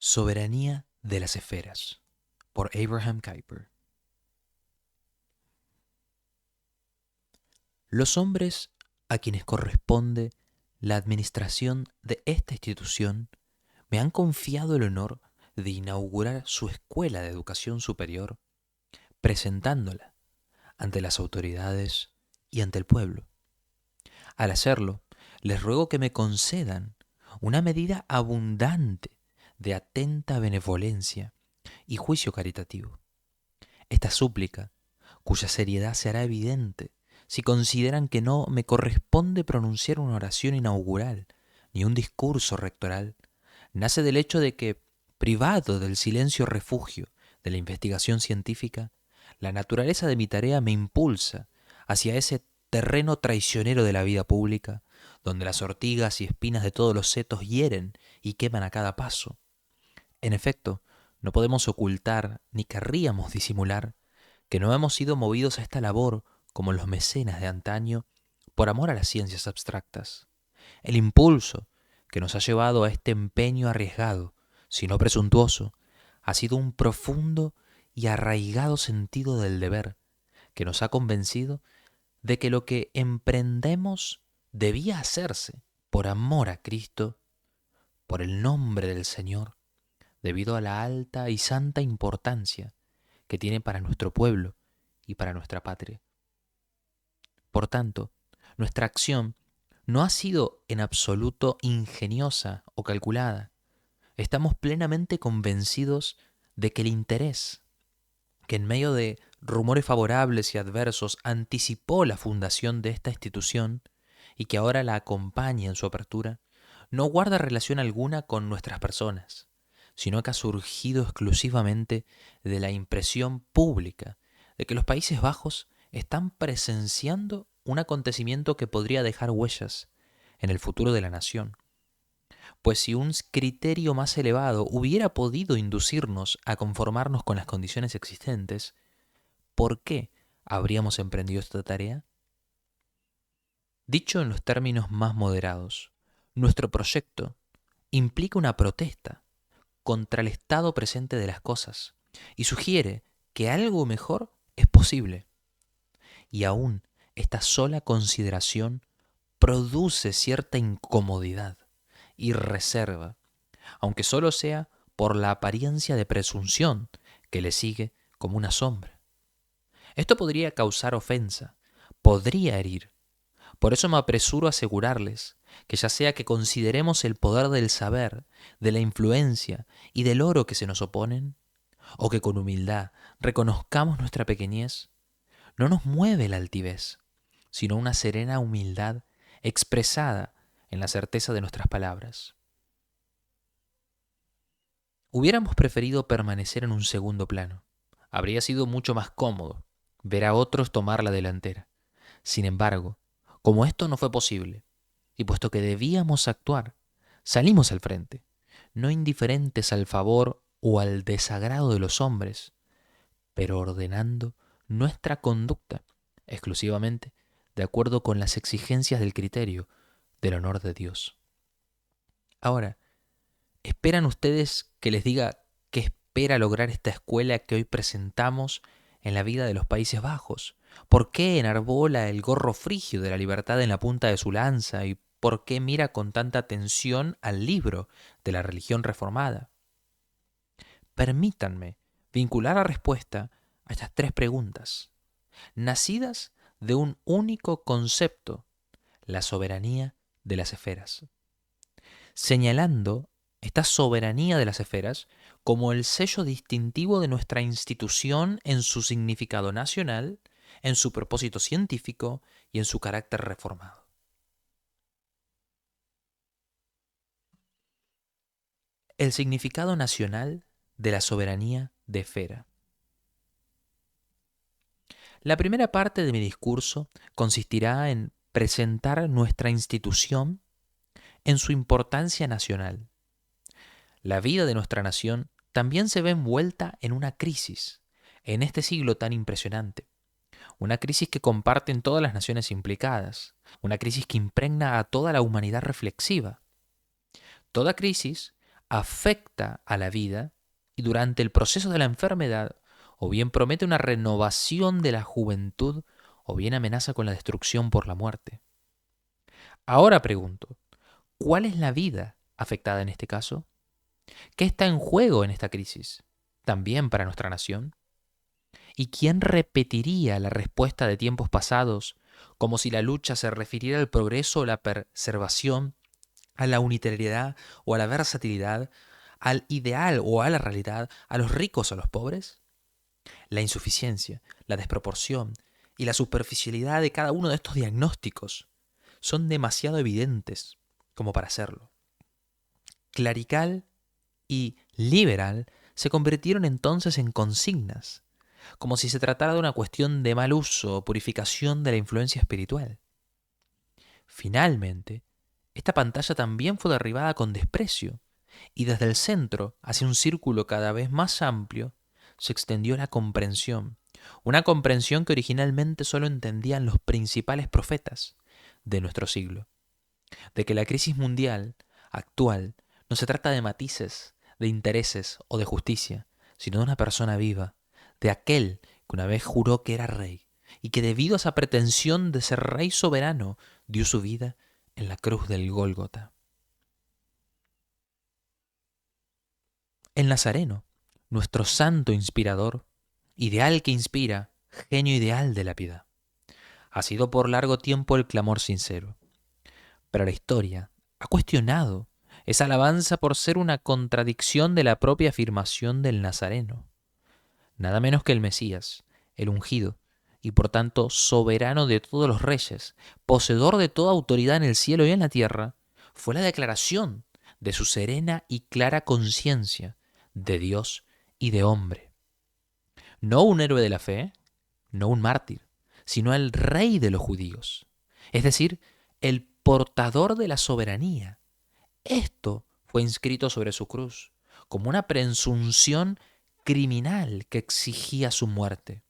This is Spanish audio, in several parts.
Soberanía de las esferas, por Abraham Kuyper. Los hombres a quienes corresponde la administración de esta institución me han confiado el honor de inaugurar su escuela de educación superior, presentándola ante las autoridades y ante el pueblo. Al hacerlo, les ruego que me concedan una medida abundante de atenta benevolencia y juicio caritativo. Esta súplica, cuya seriedad se hará evidente si consideran que no me corresponde pronunciar una oración inaugural ni un discurso rectoral, nace del hecho de que, privado del silencio refugio de la investigación científica, la naturaleza de mi tarea me impulsa hacia ese terreno traicionero de la vida pública, donde las ortigas y espinas de todos los setos hieren y queman a cada paso. En efecto, no podemos ocultar, ni querríamos disimular, que no hemos sido movidos a esta labor, como los mecenas de antaño, por amor a las ciencias abstractas. El impulso que nos ha llevado a este empeño arriesgado, si no presuntuoso, ha sido un profundo y arraigado sentido del deber, que nos ha convencido de que lo que emprendemos debía hacerse por amor a Cristo, por el nombre del Señor, debido a la alta y santa importancia que tiene para nuestro pueblo y para nuestra patria. Por tanto, nuestra acción no ha sido en absoluto ingeniosa o calculada. Estamos plenamente convencidos de que el interés, que en medio de rumores favorables y adversos anticipó la fundación de esta institución y que ahora la acompaña en su apertura, no guarda relación alguna con nuestras personas, sino que ha surgido exclusivamente de la impresión pública de que los Países Bajos están presenciando un acontecimiento que podría dejar huellas en el futuro de la nación. Pues si un criterio más elevado hubiera podido inducirnos a conformarnos con las condiciones existentes, ¿por qué habríamos emprendido esta tarea? Dicho en los términos más moderados, nuestro proyecto implica una protesta contra el estado presente de las cosas y sugiere que algo mejor es posible. Y aún esta sola consideración produce cierta incomodidad y reserva, aunque solo sea por la apariencia de presunción que le sigue como una sombra. Esto podría causar ofensa, podría herir. Por eso me apresuro a asegurarles que ya sea que consideremos el poder del saber, de la influencia y del oro que se nos oponen, o que con humildad reconozcamos nuestra pequeñez, no nos mueve la altivez, sino una serena humildad expresada en la certeza de nuestras palabras. Hubiéramos preferido permanecer en un segundo plano. Habría sido mucho más cómodo ver a otros tomar la delantera. Sin embargo, como esto no fue posible, y puesto que debíamos actuar, salimos al frente, no indiferentes al favor o al desagrado de los hombres, pero ordenando nuestra conducta exclusivamente de acuerdo con las exigencias del criterio del honor de Dios. Ahora, ¿esperan ustedes que les diga qué espera lograr esta escuela que hoy presentamos en la vida de los Países Bajos? ¿Por qué enarbola el gorro frigio de la libertad en la punta de su lanza? ¿Y por qué mira con tanta atención al libro de la religión reformada? Permítanme vincular la respuesta a estas tres preguntas, nacidas de un único concepto: la soberanía de las esferas, señalando esta soberanía de las esferas como el sello distintivo de nuestra institución en su significado nacional, en su propósito científico y en su carácter reformado. El significado nacional de la soberanía de esfera. La primera parte de mi discurso consistirá en presentar nuestra institución en su importancia nacional. La vida de nuestra nación también se ve envuelta en una crisis, en este siglo tan impresionante. Una crisis que comparten todas las naciones implicadas, una crisis que impregna a toda la humanidad reflexiva. Toda crisis afecta a la vida y durante el proceso de la enfermedad o bien promete una renovación de la juventud o bien amenaza con la destrucción por la muerte. Ahora pregunto, ¿cuál es la vida afectada en este caso? ¿Qué está en juego en esta crisis? ¿También para nuestra nación? ¿Y quién repetiría la respuesta de tiempos pasados como si la lucha se refiriera al progreso o la preservación, a la unitariedad o a la versatilidad, al ideal o a la realidad, a los ricos o a los pobres? La insuficiencia, la desproporción y la superficialidad de cada uno de estos diagnósticos son demasiado evidentes como para hacerlo. Clerical y liberal se convirtieron entonces en consignas, como si se tratara de una cuestión de mal uso o purificación de la influencia espiritual. Finalmente, esta pantalla también fue derribada con desprecio, y desde el centro, hacia un círculo cada vez más amplio, se extendió la comprensión, una comprensión que originalmente solo entendían los principales profetas de nuestro siglo, de que la crisis mundial actual no se trata de matices, de intereses o de justicia, sino de una persona viva, de aquel que una vez juró que era rey y que debido a esa pretensión de ser rey soberano dio su vida en la cruz del Gólgota. El Nazareno, nuestro santo inspirador, ideal que inspira, genio ideal de la piedad, ha sido por largo tiempo el clamor sincero. Pero la historia ha cuestionado esa alabanza por ser una contradicción de la propia afirmación del Nazareno. Nada menos que el Mesías, el ungido, y por tanto soberano de todos los reyes, poseedor de toda autoridad en el cielo y en la tierra, fue la declaración de su serena y clara conciencia de Dios y de hombre. No un héroe de la fe, no un mártir, sino el rey de los judíos, es decir, el portador de la soberanía. Esto fue inscrito sobre su cruz como una presunción criminal que exigía su muerte.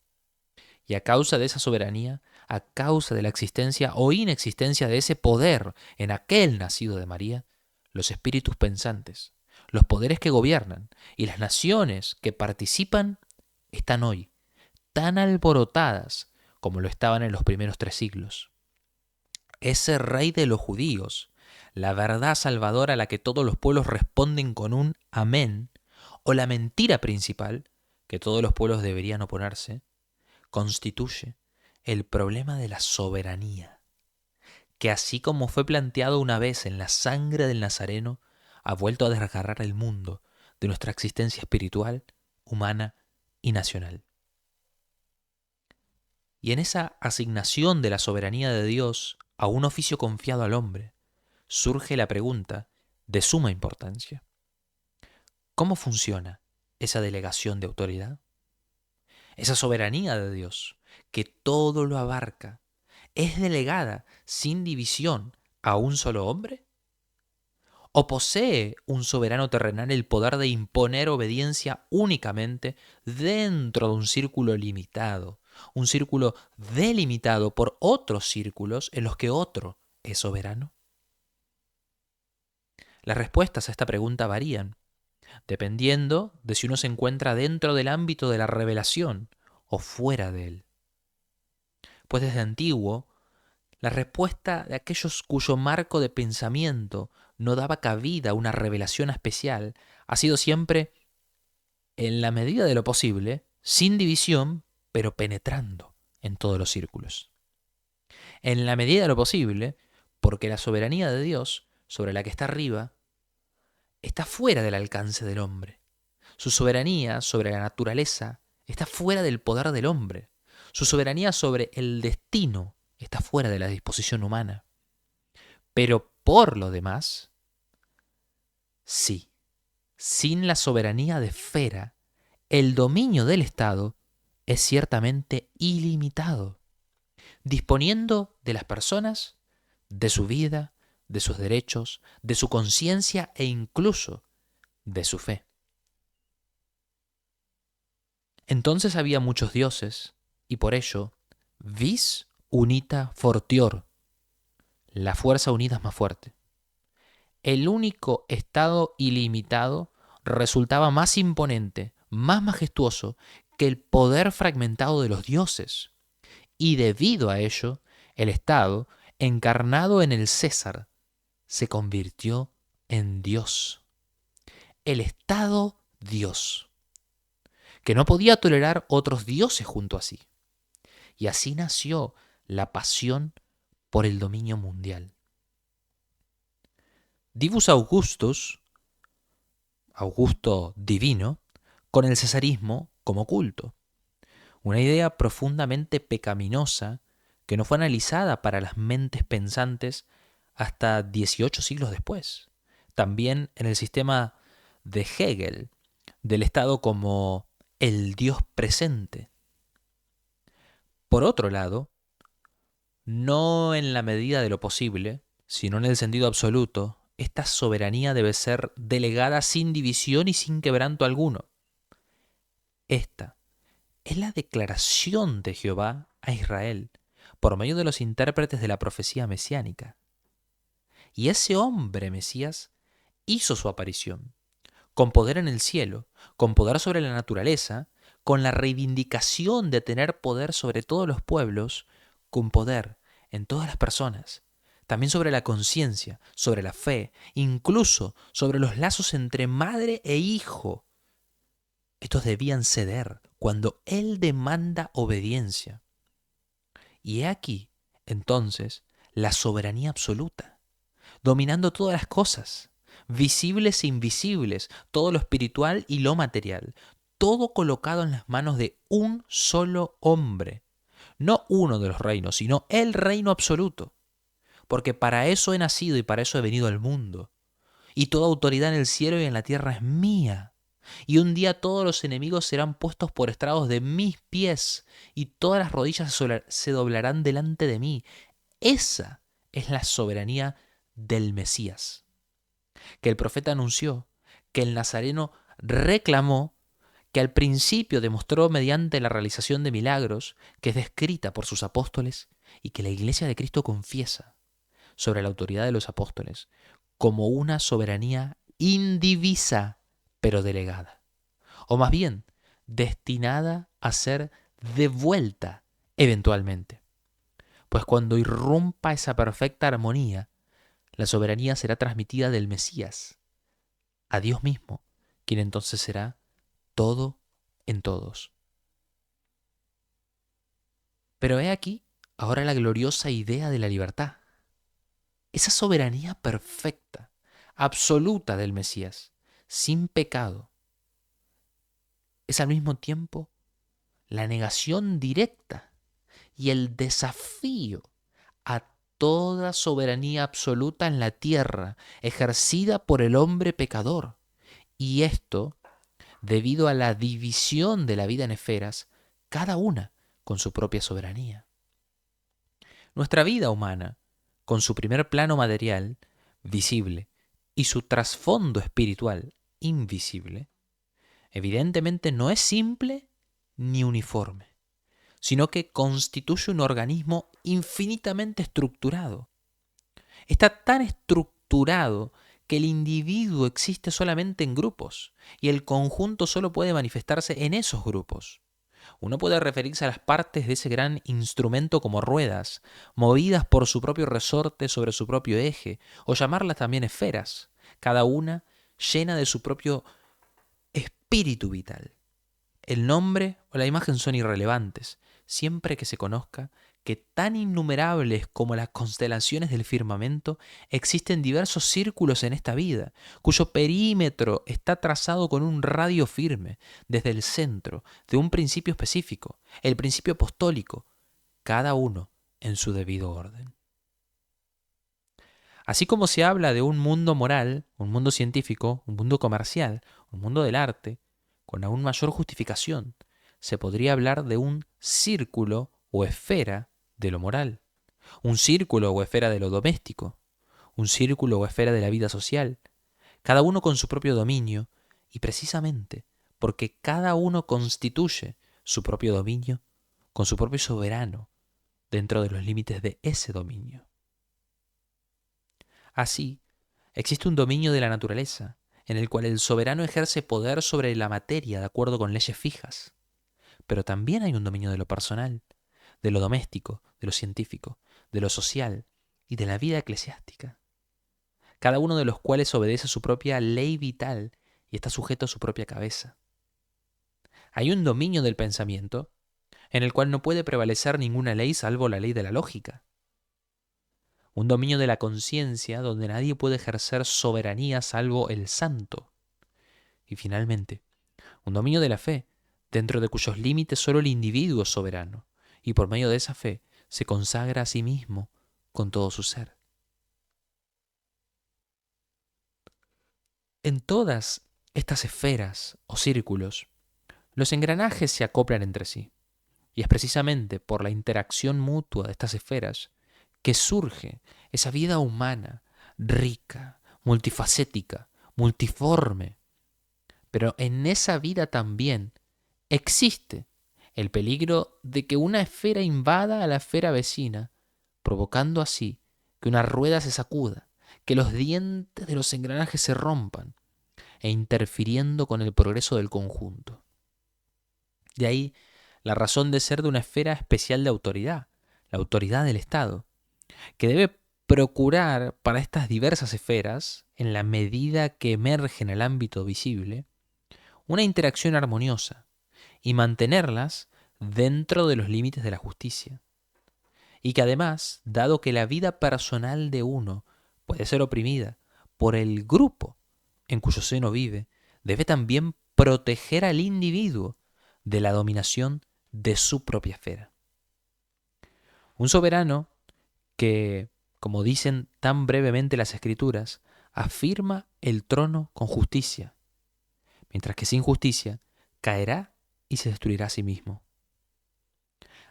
Y a causa de esa soberanía, a causa de la existencia o inexistencia de ese poder en aquel nacido de María, los espíritus pensantes, los poderes que gobiernan y las naciones que participan están hoy tan alborotadas como lo estaban en los primeros 3 siglos. Ese rey de los judíos, la verdad salvadora a la que todos los pueblos responden con un amén, o la mentira principal, que todos los pueblos deberían oponerse, constituye el problema de la soberanía, que así como fue planteado una vez en la sangre del Nazareno, ha vuelto a desgarrar el mundo de nuestra existencia espiritual, humana y nacional. Y en esa asignación de la soberanía de Dios a un oficio confiado al hombre, surge la pregunta de suma importancia. ¿Cómo funciona esa delegación de autoridad? Esa soberanía de Dios, que todo lo abarca, ¿es delegada sin división a un solo hombre? ¿O posee un soberano terrenal el poder de imponer obediencia únicamente dentro de un círculo limitado, un círculo delimitado por otros círculos en los que otro es soberano? Las respuestas a esta pregunta varían, dependiendo de si uno se encuentra dentro del ámbito de la revelación o fuera de él. Pues desde antiguo, la respuesta de aquellos cuyo marco de pensamiento no daba cabida a una revelación especial ha sido siempre, en la medida de lo posible, sin división, pero penetrando en todos los círculos. En la medida de lo posible, porque la soberanía de Dios, sobre la que está arriba, está fuera del alcance del hombre. Su soberanía sobre la naturaleza está fuera del poder del hombre. Su soberanía sobre el destino está fuera de la disposición humana. Pero por lo demás, sí, sin la soberanía de esfera, el dominio del Estado es ciertamente ilimitado, disponiendo de las personas, de su vida, de sus derechos, de su conciencia e incluso de su fe. Entonces había muchos dioses, y por ello, vis unita fortior, la fuerza unida es más fuerte. el único estado ilimitado resultaba más imponente, más majestuoso que el poder fragmentado de los dioses. Y debido a ello, el Estado, encarnado en el César, se convirtió en Dios. El Estado Dios, que no podía tolerar otros dioses junto a sí. Y así nació la pasión por el dominio mundial. Divus Augustus, Augusto divino, con el cesarismo como culto. Una idea profundamente pecaminosa que no fue analizada para las mentes pensantes hasta 18 siglos después. También en el sistema de Hegel, del Estado como el Dios presente. Por otro lado, no en la medida de lo posible, sino en el sentido absoluto, esta soberanía debe ser delegada sin división y sin quebranto alguno. Esta es la declaración de Jehová a Israel por medio de los intérpretes de la profecía mesiánica. Y ese hombre Mesías hizo su aparición, con poder en el cielo, con poder sobre la naturaleza, con la reivindicación de tener poder sobre todos los pueblos, con poder en todas las personas, también sobre la conciencia, sobre la fe, incluso sobre los lazos entre madre e hijo. Estos debían ceder cuando Él demanda obediencia. Y he aquí, entonces, la soberanía absoluta, dominando todas las cosas, visibles e invisibles, todo lo espiritual y lo material, todo colocado en las manos de un solo hombre. No uno de los reinos, sino el reino absoluto. Porque para eso he nacido y para eso he venido al mundo. Y toda autoridad en el cielo y en la tierra es mía. Y un día todos los enemigos serán puestos por estrados de mis pies, y todas las rodillas se doblarán delante de mí. Esa es la soberanía del Mesías, que el profeta anunció, que el nazareno reclamó, que al principio demostró mediante la realización de milagros, que es descrita por sus apóstoles, y que la Iglesia de Cristo confiesa sobre la autoridad de los apóstoles como una soberanía indivisa, pero delegada, o más bien, destinada a ser devuelta eventualmente. Pues cuando irrumpa esa perfecta armonía, la soberanía será transmitida del Mesías a Dios mismo, quien entonces será todo en todos. Pero he aquí ahora la gloriosa idea de la libertad. Esa soberanía perfecta, absoluta del Mesías, sin pecado, es al mismo tiempo la negación directa y el desafío a toda soberanía absoluta en la tierra ejercida por el hombre pecador. Y esto debido a la división de la vida en esferas, cada una con su propia soberanía. Nuestra vida humana, con su primer plano material, visible, y su trasfondo espiritual, invisible, evidentemente no es simple ni uniforme, sino que constituye un organismo infinitamente estructurado. Está tan estructurado que el individuo existe solamente en grupos y el conjunto solo puede manifestarse en esos grupos. Uno puede referirse a las partes de ese gran instrumento como ruedas, movidas por su propio resorte sobre su propio eje, o llamarlas también esferas, cada una llena de su propio espíritu vital. El nombre o la imagen son irrelevantes, siempre que se conozca que tan innumerables como las constelaciones del firmamento, existen diversos círculos en esta vida, cuyo perímetro está trazado con un radio firme, desde el centro, de un principio específico, el principio apostólico, cada uno en su debido orden. Así como se habla de un mundo moral, un mundo científico, un mundo comercial, un mundo del arte, con aún mayor justificación, se podría hablar de un círculo o esfera de lo moral, un círculo o esfera de lo doméstico, un círculo o esfera de la vida social, cada uno con su propio dominio, y precisamente porque cada uno constituye su propio dominio con su propio soberano dentro de los límites de ese dominio. Así, Existe un dominio de la naturaleza, en el cual el soberano ejerce poder sobre la materia de acuerdo con leyes fijas. Pero también hay un dominio de lo personal, de lo doméstico, de lo científico, de lo social y de la vida eclesiástica, cada uno de los cuales obedece a su propia ley vital y está sujeto a su propia cabeza. Hay un dominio del pensamiento en el cual no puede prevalecer ninguna ley salvo la ley de la lógica. Un dominio de la conciencia donde nadie puede ejercer soberanía salvo el santo. Y finalmente, un dominio de la fe, dentro de cuyos límites solo el individuo es soberano, y por medio de esa fe se consagra a sí mismo con todo su ser. En todas estas esferas o círculos, los engranajes se acoplan entre sí, y es precisamente por la interacción mutua de estas esferas que surge esa vida humana, rica, multifacética, multiforme. Pero en esa vida también existe el peligro de que una esfera invada a la esfera vecina, provocando así que una rueda se sacuda, que los dientes de los engranajes se rompan e interfiriendo con el progreso del conjunto. De ahí la razón de ser de una esfera especial de autoridad, la autoridad del Estado, que debe procurar para estas diversas esferas, en la medida que emergen al ámbito visible, una interacción armoniosa y mantenerlas dentro de los límites de la justicia. Y que además, dado que la vida personal de uno puede ser oprimida por el grupo en cuyo seno vive, debe también proteger al individuo de la dominación de su propia esfera. Un soberano que, como dicen tan brevemente las Escrituras, afirma el trono con justicia, mientras que sin justicia caerá y se destruirá a sí mismo.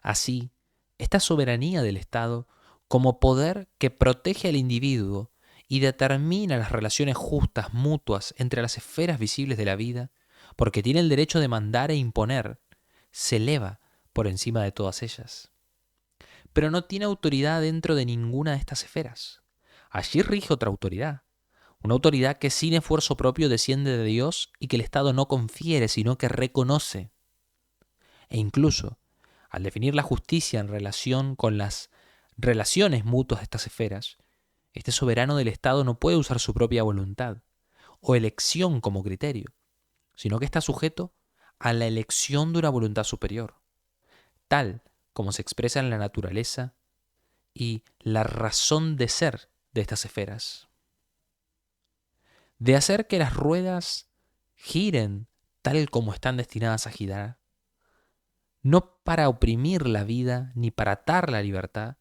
Así, esta soberanía del Estado, como poder que protege al individuo y determina las relaciones justas mutuas entre las esferas visibles de la vida, porque tiene el derecho de mandar e imponer, se eleva por encima de todas ellas. Pero no tiene autoridad dentro de ninguna de estas esferas. Allí rige otra autoridad, una autoridad que sin esfuerzo propio desciende de Dios y que el Estado no confiere, sino que reconoce. E incluso, al definir la justicia en relación con las relaciones mutuas de estas esferas, este soberano del Estado no puede usar su propia voluntad o elección como criterio, sino que está sujeto a la elección de una voluntad superior, tal como se expresa en la naturaleza y la razón de ser de estas esferas. De hacer que las ruedas giren tal como están destinadas a girar, no para oprimir la vida ni para atar la libertad,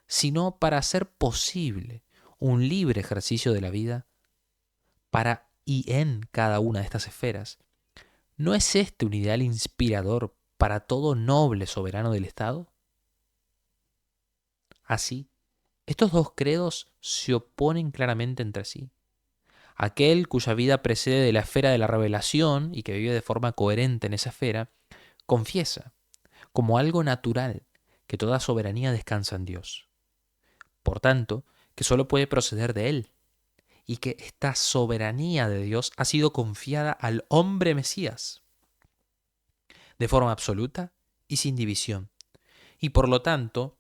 sino para hacer posible un libre ejercicio de la vida para y en cada una de estas esferas. ¿No es este un ideal inspirador para todo noble soberano del Estado? Así, estos dos credos se oponen claramente entre sí. Aquel cuya vida precede de la esfera de la revelación y que vive de forma coherente en esa esfera, confiesa, como algo natural, que toda soberanía descansa en Dios. Por tanto, que solo puede proceder de Él, y que esta soberanía de Dios ha sido confiada al hombre Mesías, de forma absoluta y sin división. Y por lo tanto,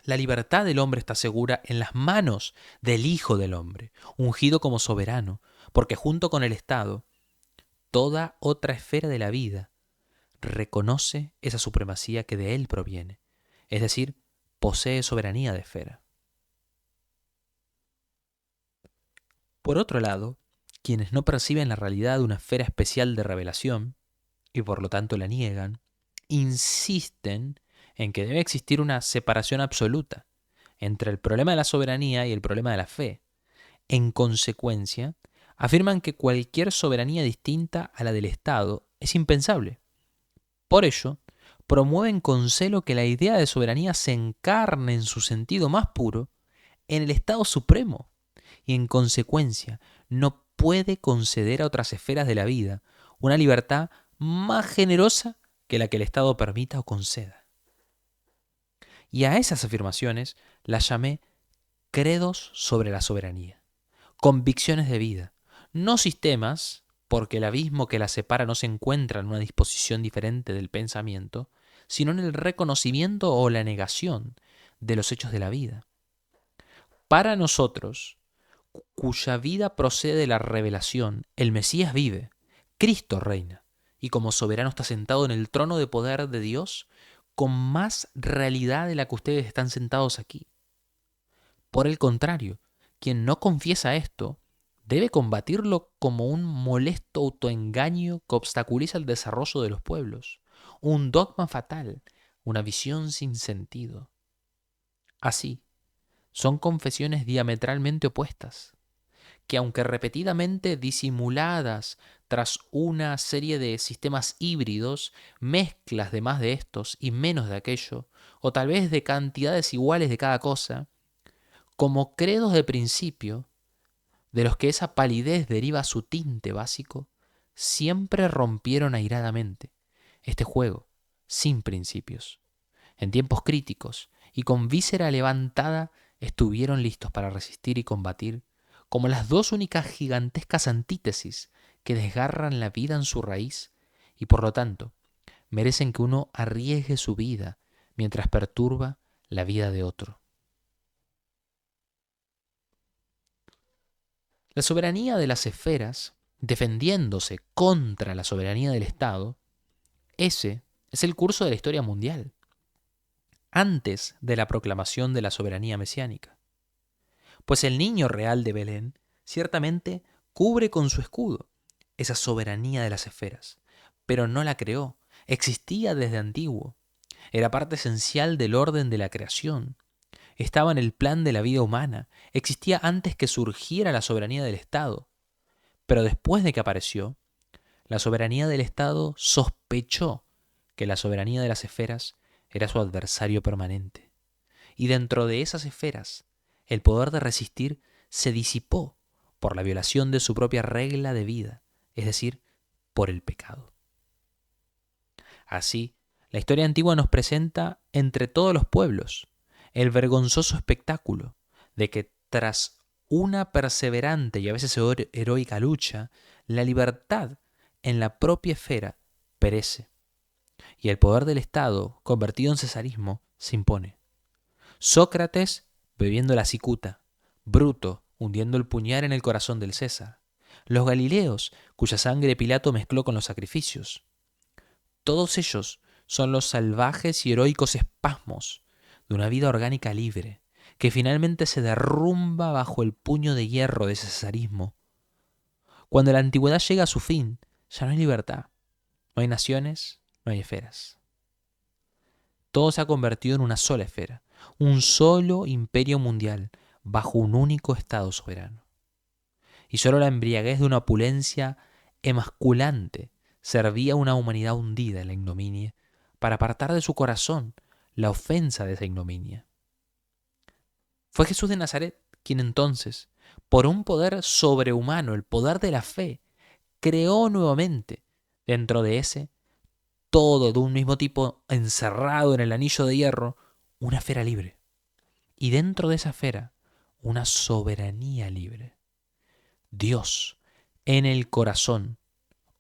la libertad del hombre está segura en las manos del Hijo del Hombre, ungido como soberano, porque junto con el Estado, toda otra esfera de la vida reconoce esa supremacía que de él proviene, es decir, posee soberanía de esfera. Por otro lado, quienes no perciben la realidad de una esfera especial de revelación, y por lo tanto la niegan, insisten en que debe existir una separación absoluta entre el problema de la soberanía y el problema de la fe. En consecuencia, afirman que cualquier soberanía distinta a la del Estado es impensable. Por ello, promueven con celo que la idea de soberanía se encarne en su sentido más puro en el Estado Supremo y en consecuencia no puede conceder a otras esferas de la vida una libertad más generosa que la que el Estado permita o conceda. Y a esas afirmaciones las llamé credos sobre la soberanía, convicciones de vida, no sistemas, porque el abismo que las separa no se encuentra en una disposición diferente del pensamiento, sino en el reconocimiento o la negación de los hechos de la vida. Para nosotros, cuya vida procede de la revelación, el Mesías vive, Cristo reina, y como soberano está sentado en el trono de poder de Dios, con más realidad de la que ustedes están sentados aquí. Por el contrario, quien no confiesa esto, debe combatirlo como un molesto autoengaño que obstaculiza el desarrollo de los pueblos, un dogma fatal, una visión sin sentido. Así, son confesiones diametralmente opuestas, que aunque repetidamente disimuladas tras una serie de sistemas híbridos, mezclas de más de estos y menos de aquello, o tal vez de cantidades iguales de cada cosa, como credos de principio, de los que esa palidez deriva su tinte básico, siempre rompieron airadamente este juego sin principios. En tiempos críticos y con víscera levantada estuvieron listos para resistir y combatir como las dos únicas gigantescas antítesis que desgarran la vida en su raíz y por lo tanto merecen que uno arriesgue su vida mientras perturba la vida de otro. La soberanía de las esferas, defendiéndose contra la soberanía del Estado, ese es el curso de la historia mundial, antes de la proclamación de la soberanía mesiánica. Pues el niño real de Belén ciertamente cubre con su escudo esa soberanía de las esferas, pero no la creó, existía desde antiguo, era parte esencial del orden de la creación, estaba en el plan de la vida humana, existía antes que surgiera la soberanía del Estado, pero después de que apareció, la soberanía del Estado sospechó que la soberanía de las esferas era su adversario permanente, y dentro de esas esferas, el poder de resistir se disipó por la violación de su propia regla de vida, es decir, por el pecado. Así, la historia antigua nos presenta entre todos los pueblos el vergonzoso espectáculo de que tras una perseverante y a veces heroica lucha, la libertad en la propia esfera perece y el poder del Estado, convertido en cesarismo, se impone. Sócrates bebiendo la cicuta, Bruto hundiendo el puñal en el corazón del César, los Galileos cuya sangre Pilato mezcló con los sacrificios. Todos ellos son los salvajes y heroicos espasmos de una vida orgánica libre, que finalmente se derrumba bajo el puño de hierro de ese cesarismo. Cuando la antigüedad llega a su fin, ya no hay libertad, no hay naciones, no hay esferas. Todo se ha convertido en una sola esfera, un solo imperio mundial, bajo un único estado soberano. Y solo la embriaguez de una opulencia emasculante servía a una humanidad hundida en la ignominia para apartar de su corazón la ofensa de esa ignominia. Fue Jesús de Nazaret quien entonces, por un poder sobrehumano, el poder de la fe, creó nuevamente dentro de ese, todo de un mismo tipo encerrado en el anillo de hierro, una esfera libre. Y dentro de esa esfera, una soberanía libre. Dios, en el corazón,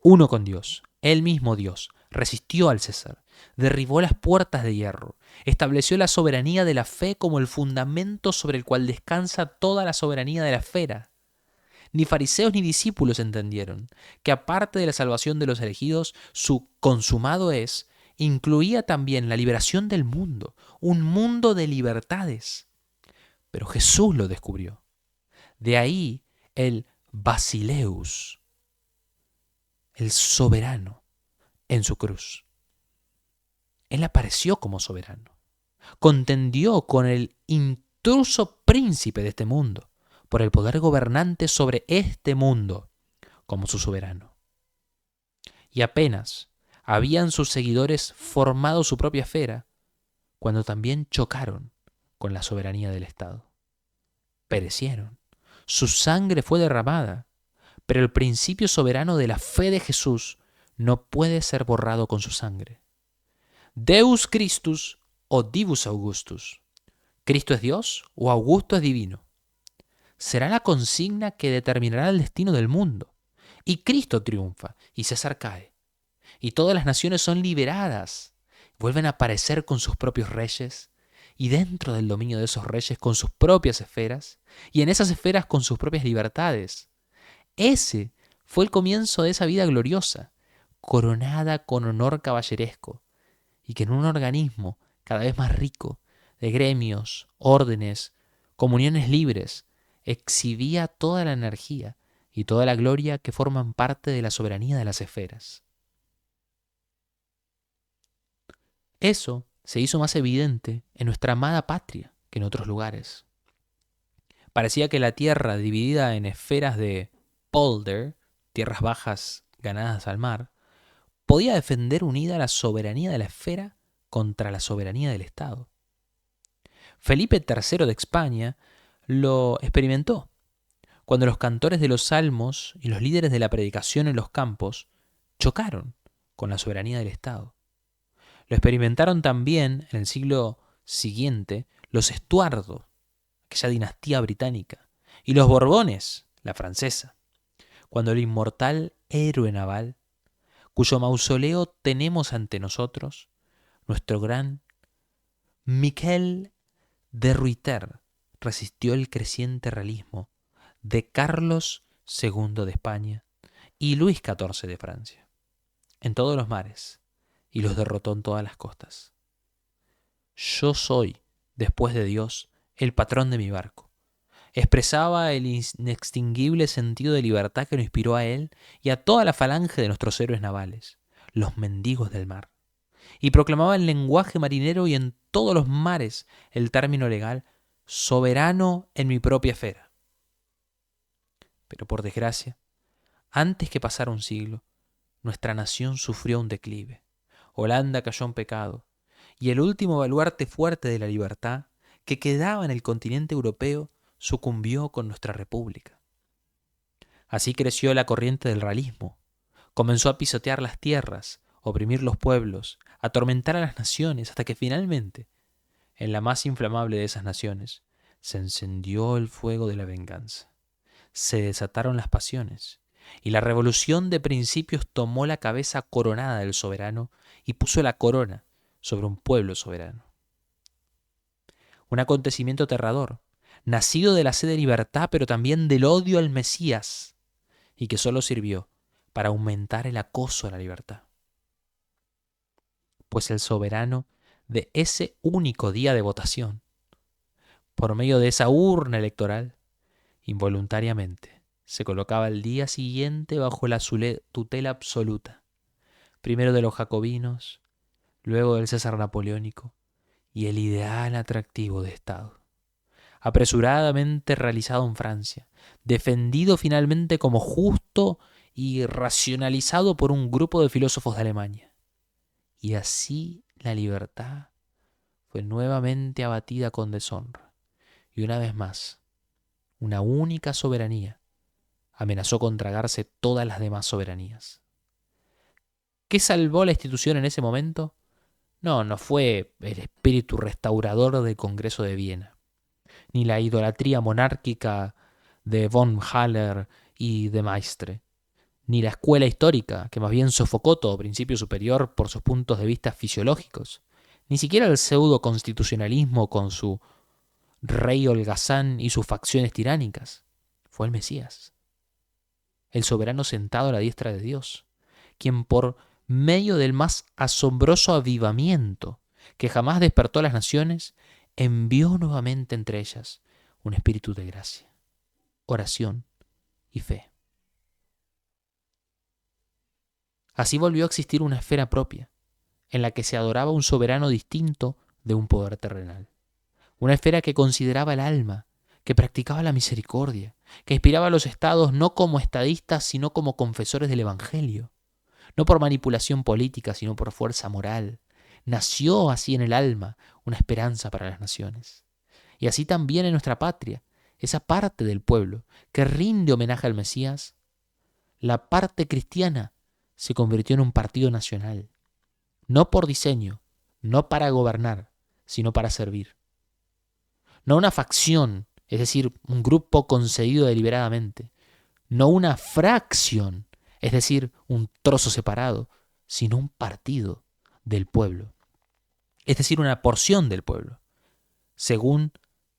uno con Dios, el mismo Dios, resistió al César, derribó las puertas de hierro, estableció la soberanía de la fe como el fundamento sobre el cual descansa toda la soberanía de la esfera. Ni fariseos ni discípulos entendieron que aparte de la salvación de los elegidos, su consumado es, incluía también la liberación del mundo, un mundo de libertades. Pero Jesús lo descubrió. De ahí el Basileus, el soberano, en su cruz. Él apareció como soberano. Contendió con el intruso príncipe de este mundo por el poder gobernante sobre este mundo como su soberano. Y apenas habían sus seguidores formado su propia esfera cuando también chocaron con la soberanía del Estado. Perecieron. Su sangre fue derramada, pero el principio soberano de la fe de Jesús no puede ser borrado con su sangre. Deus Christus o Divus Augustus. ¿Cristo es Dios o Augusto es divino? será la consigna que determinará el destino del mundo. Y Cristo triunfa, y César cae. Y todas las naciones son liberadas. Vuelven a aparecer con sus propios reyes, y dentro del dominio de esos reyes con sus propias esferas, y en esas esferas con sus propias libertades. Ese fue el comienzo de esa vida gloriosa, coronada con honor caballeresco, y que en un organismo cada vez más rico, de gremios, órdenes, comuniones libres, exhibía toda la energía y toda la gloria que forman parte de la soberanía de las esferas. Eso se hizo más evidente en nuestra amada patria que en otros lugares. Parecía que la tierra, dividida en esferas de polder, tierras bajas ganadas al mar, podía defender unida la soberanía de la esfera contra la soberanía del Estado. Felipe III de España lo experimentó, cuando los cantores de los salmos y los líderes de la predicación en los campos chocaron con la soberanía del Estado. Lo experimentaron también en el siglo siguiente los Estuardo, aquella dinastía británica, y los Borbones, la francesa, cuando el inmortal héroe naval, cuyo mausoleo tenemos ante nosotros, nuestro gran Miquel de Ruyter, resistió el creciente realismo de Carlos II de España y Luis XIV de Francia, en todos los mares, y los derrotó en todas las costas. Yo soy, después de Dios, el patrón de mi barco. Expresaba el inextinguible sentido de libertad que lo inspiró a él y a toda la falange de nuestros héroes navales, los mendigos del mar. Y proclamaba en lenguaje marinero y en todos los mares el término legal, soberano en mi propia esfera. Pero por desgracia, antes que pasara un siglo, nuestra nación sufrió un declive. Holanda cayó en pecado, y el último baluarte fuerte de la libertad que quedaba en el continente europeo sucumbió con nuestra república. Así creció la corriente del realismo. Comenzó a pisotear las tierras, oprimir los pueblos, atormentar a las naciones, hasta que finalmente, en la más inflamable de esas naciones, se encendió el fuego de la venganza. Se desataron las pasiones, y la revolución de principios tomó la cabeza coronada del soberano y puso la corona sobre un pueblo soberano. Un acontecimiento aterrador, nacido de la sed de libertad, pero también del odio al Mesías, y que solo sirvió para aumentar el acoso a la libertad. Pues el soberano de ese único día de votación, por medio de esa urna electoral, involuntariamente se colocaba el día siguiente bajo la tutela absoluta, primero de los jacobinos, luego del César napoleónico y el ideal atractivo de Estado, apresuradamente realizado en Francia, defendido finalmente como justo y racionalizado por un grupo de filósofos de Alemania. Y así la libertad fue nuevamente abatida con deshonra. Y una vez más, una única soberanía amenazó con tragarse todas las demás soberanías. ¿Qué salvó la institución en ese momento? No fue el espíritu restaurador del Congreso de Viena, ni la idolatría monárquica de von Haller y de Maistre, ni la escuela histórica, que más bien sofocó todo principio superior por sus puntos de vista fisiológicos, ni siquiera el pseudo-constitucionalismo con su rey holgazán y sus facciones tiránicas. Fue el Mesías, el soberano sentado a la diestra de Dios, quien por medio del más asombroso avivamiento que jamás despertó a las naciones, envió nuevamente entre ellas un espíritu de gracia, oración y fe. Así volvió a existir una esfera propia, en la que se adoraba un soberano distinto de un poder terrenal. Una esfera que consideraba el alma, que practicaba la misericordia, que inspiraba a los estados no como estadistas, sino como confesores del Evangelio. No por manipulación política, sino por fuerza moral. Nació así en el alma una esperanza para las naciones. Y así también en nuestra patria, esa parte del pueblo que rinde homenaje al Mesías, la parte cristiana se convirtió en un partido nacional. No por diseño, no para gobernar, sino para servir. No una facción es decir, un grupo concedido deliberadamente, no una fracción, es decir, un trozo separado, sino un partido del pueblo, es decir, una porción del pueblo, según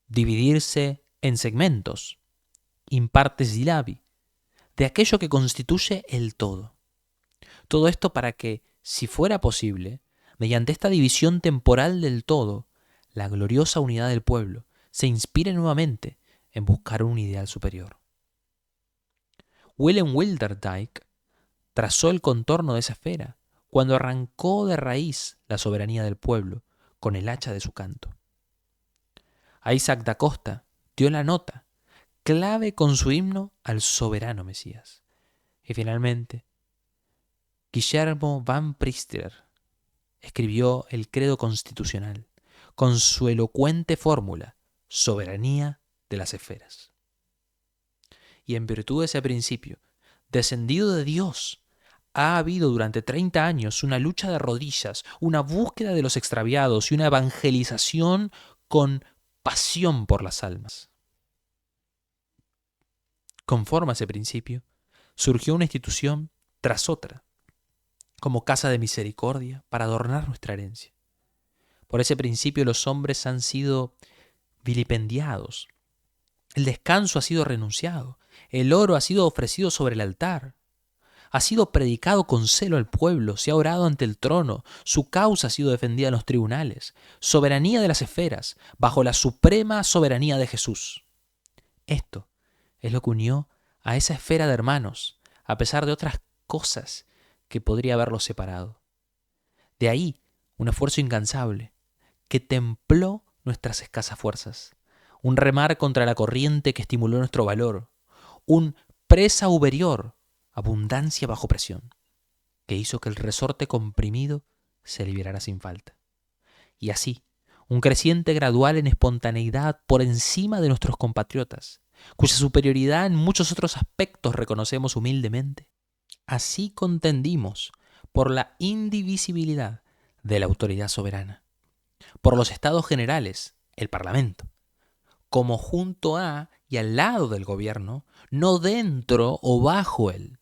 dividirse en segmentos, impartes dilabi, de aquello que constituye el todo. Todo esto para que, si fuera posible, mediante esta división temporal del todo, la gloriosa unidad del pueblo se inspire nuevamente en buscar un ideal superior. Willem Wilderdijk trazó el contorno de esa esfera cuando arrancó de raíz la soberanía del pueblo con el hacha de su canto. Isaac da Costa dio la nota clave con su himno al soberano Mesías. Y finalmente, Guillermo van Priester escribió el credo constitucional con su elocuente fórmula, soberanía de las esferas. Y en virtud de ese principio, descendido de Dios, ha habido durante 30 años una lucha de rodillas, una búsqueda de los extraviados y una evangelización con pasión por las almas. Conforme a ese principio, surgió una institución tras otra, como casa de misericordia para adornar nuestra herencia. Por ese principio los hombres han sido vilipendiados, el descanso ha sido renunciado, el oro ha sido ofrecido sobre el altar, ha sido predicado con celo al pueblo, se ha orado ante el trono, su causa ha sido defendida en los tribunales, soberanía de las esferas, bajo la suprema soberanía de Jesús. Esto es lo que unió a esa esfera de hermanos, a pesar de otras cosas que podría haberlos separado. De ahí un esfuerzo incansable que templó nuestras escasas fuerzas, un remar contra la corriente que estimuló nuestro valor, un presa uberior, abundancia bajo presión, que hizo que el resorte comprimido se liberara sin falta. Y así, un creciente gradual en espontaneidad por encima de nuestros compatriotas, cuya superioridad en muchos otros aspectos reconocemos humildemente. Así contendimos por la indivisibilidad de la autoridad soberana, por los estados generales, el Parlamento, como junto a y al lado del gobierno, no dentro o bajo él.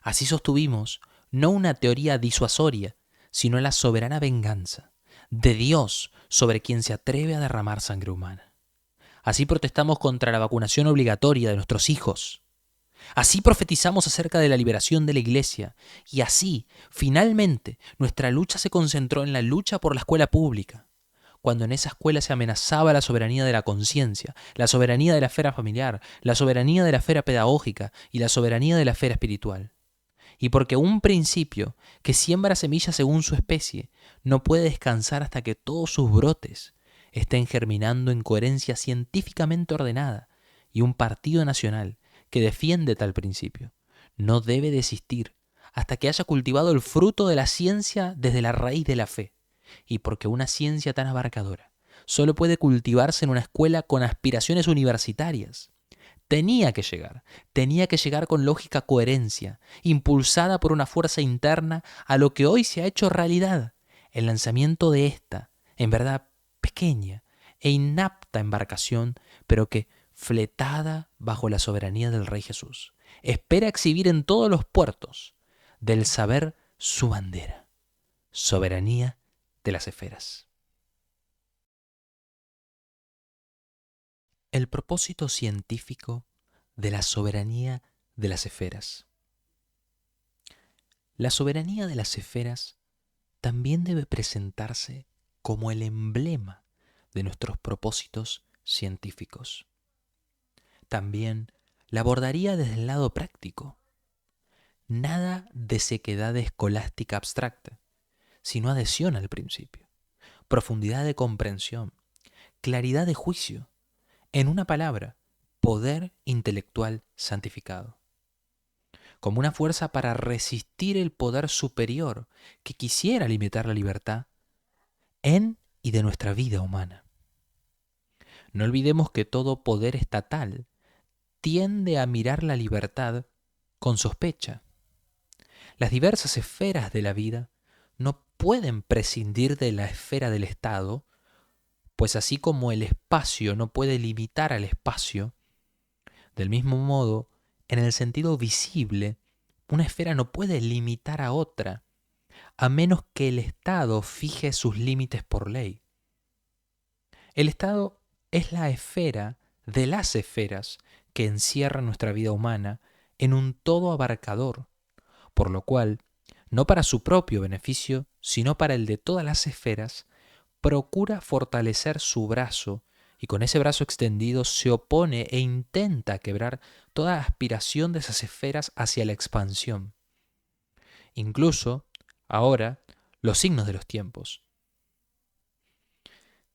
Así sostuvimos no una teoría disuasoria, sino la soberana venganza de Dios sobre quien se atreve a derramar sangre humana. Así protestamos contra la vacunación obligatoria de nuestros hijos. Así profetizamos acerca de la liberación de la Iglesia. Y así, finalmente, nuestra lucha se concentró en la lucha por la escuela pública, cuando en esa escuela se amenazaba la soberanía de la conciencia, la soberanía de la esfera familiar, la soberanía de la esfera pedagógica y la soberanía de la esfera espiritual. Y porque un principio que siembra semillas según su especie no puede descansar hasta que todos sus brotes estén germinando en coherencia científicamente ordenada, y un partido nacional que defiende tal principio no debe desistir hasta que haya cultivado el fruto de la ciencia desde la raíz de la fe, y porque una ciencia tan abarcadora solo puede cultivarse en una escuela con aspiraciones universitarias. Tenía que llegar con lógica coherencia, impulsada por una fuerza interna a lo que hoy se ha hecho realidad, el lanzamiento de esta, en verdad pequeña e inapta embarcación, pero que, fletada bajo la soberanía del Rey Jesús, espera exhibir en todos los puertos del saber su bandera, soberanía de las esferas. El propósito científico de la soberanía de las esferas. La soberanía de las esferas también debe presentarse como el emblema de nuestros propósitos científicos. También la abordaría desde el lado práctico. Nada de sequedad escolástica abstracta, sino adhesión al principio, profundidad de comprensión, claridad de juicio, en una palabra, poder intelectual santificado, como una fuerza para resistir el poder superior que quisiera limitar la libertad en y de nuestra vida humana. No olvidemos que todo poder estatal tiende a mirar la libertad con sospecha. Las diversas esferas de la vida no pueden prescindir de la esfera del Estado Pues así como el espacio no puede limitar al espacio, del mismo modo, en el sentido visible, una esfera no puede limitar a otra, a menos que el Estado fije sus límites por ley. El Estado es la esfera de las esferas que encierra nuestra vida humana en un todo abarcador, por lo cual, no para su propio beneficio, sino para el de todas las esferas, procura fortalecer su brazo y con ese brazo extendido se opone e intenta quebrar toda aspiración de esas esferas hacia la expansión. Incluso, ahora, los signos de los tiempos.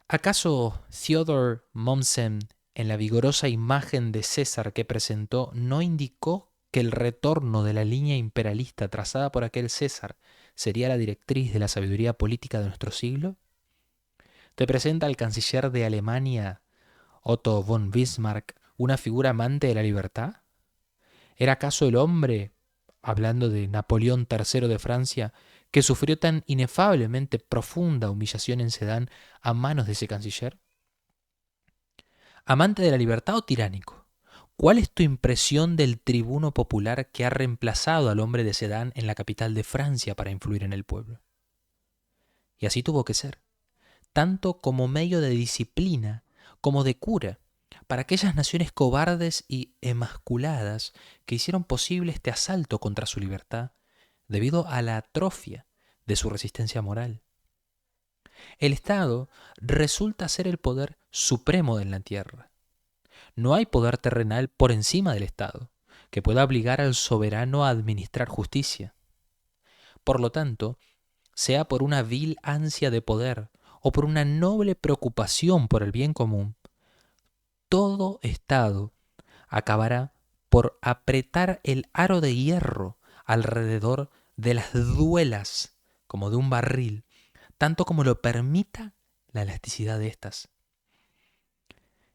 ¿Acaso Theodor Mommsen, en la vigorosa imagen de César que presentó, no indicó que el retorno de la línea imperialista trazada por aquel César sería la directriz de la sabiduría política de nuestro siglo? ¿Te presenta al canciller de Alemania, Otto von Bismarck, una figura amante de la libertad? ¿Era acaso el hombre, hablando de Napoleón III de Francia, que sufrió tan inefablemente profunda humillación en Sedán a manos de ese canciller? ¿Amante de la libertad o tiránico? ¿Cuál es tu impresión del tribuno popular que ha reemplazado al hombre de Sedán en la capital de Francia para influir en el pueblo? Y así tuvo que ser, tanto como medio de disciplina como de cura para aquellas naciones cobardes y emasculadas que hicieron posible este asalto contra su libertad debido a la atrofia de su resistencia moral. El Estado resulta ser el poder supremo en la tierra. No hay poder terrenal por encima del Estado que pueda obligar al soberano a administrar justicia. Por lo tanto, sea por una vil ansia de poder o por una noble preocupación por el bien común, todo Estado acabará por apretar el aro de hierro alrededor de las duelas como de un barril, tanto como lo permita la elasticidad de éstas.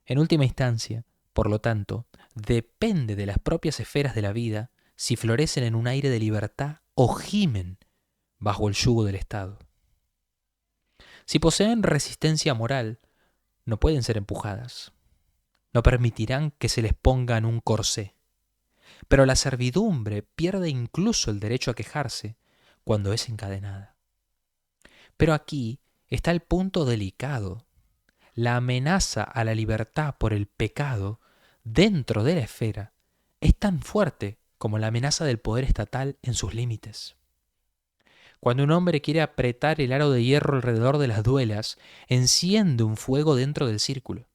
En última instancia, por lo tanto, depende de las propias esferas de la vida si florecen en un aire de libertad o gimen bajo el yugo del Estado. Si poseen resistencia moral, no pueden ser empujadas. No permitirán que se les ponga en un corsé. Pero la servidumbre pierde incluso el derecho a quejarse cuando es encadenada. Pero aquí está el punto delicado. La amenaza a la libertad por el pecado dentro de la esfera es tan fuerte como la amenaza del poder estatal en sus límites. Cuando un hombre quiere apretar el aro de hierro alrededor de las duelas, enciende un fuego dentro del círculo.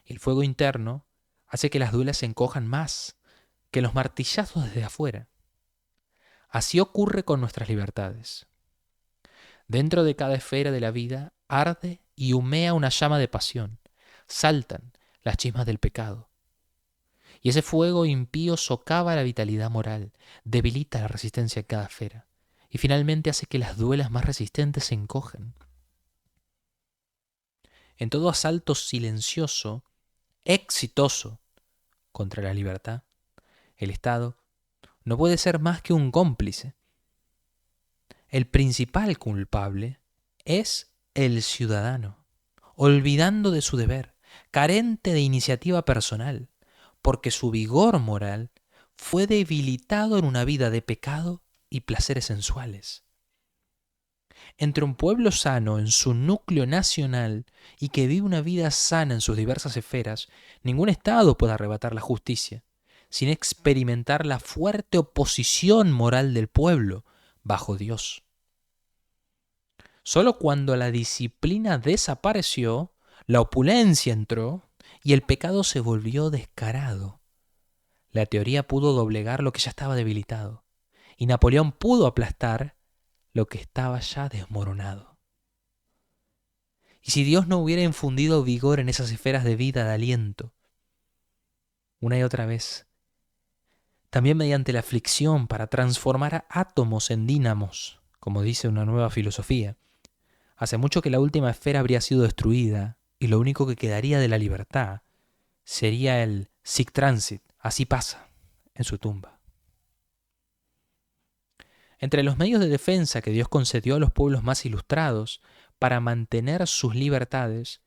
El fuego interno hace que las duelas se encojan más que los martillazos desde afuera. Así ocurre con nuestras libertades. Dentro de cada esfera de la vida arde y humea una llama de pasión. Saltan las chismas del pecado. Y ese fuego impío socava la vitalidad moral, debilita la resistencia de cada esfera y finalmente hace que las duelas más resistentes se encojan. En todo asalto silencioso, exitoso contra la libertad, el Estado no puede ser más que un cómplice. El principal culpable es el ciudadano, olvidando de su deber, carente de iniciativa personal, porque su vigor moral fue debilitado en una vida de pecado y placeres sensuales. Entre un pueblo sano en su núcleo nacional y que vive una vida sana en sus diversas esferas, ningún Estado puede arrebatar la justicia, sin experimentar la fuerte oposición moral del pueblo bajo Dios. Solo cuando la disciplina desapareció, la opulencia entró y el pecado se volvió descarado. La teoría pudo doblegar lo que ya estaba debilitado y Napoleón pudo aplastar lo que estaba ya desmoronado. Y si Dios no hubiera infundido vigor en esas esferas de vida, de aliento, una y otra vez, también mediante la aflicción para transformar a átomos en dínamos, como dice una nueva filosofía, hace mucho que la última esfera habría sido destruida y lo único que quedaría de la libertad sería el sic transit, así pasa, en su tumba. Entre los medios de defensa que Dios concedió a los pueblos más ilustrados para mantener sus libertades,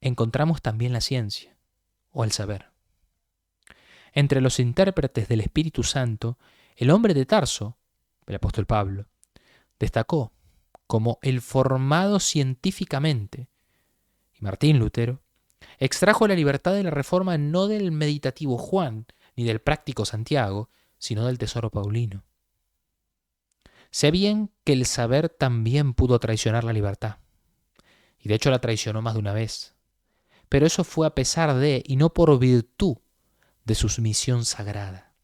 encontramos también la ciencia, o el saber. Entre los intérpretes del Espíritu Santo, el hombre de Tarso, el apóstol Pablo, destacó como el formado científicamente, y Martín Lutero extrajo la libertad de la reforma no del meditativo Juan ni del práctico Santiago, sino del tesoro paulino. Sé bien que el saber también pudo traicionar la libertad, y de hecho la traicionó más de una vez, pero eso fue a pesar de, y no por virtud de su misión sagrada.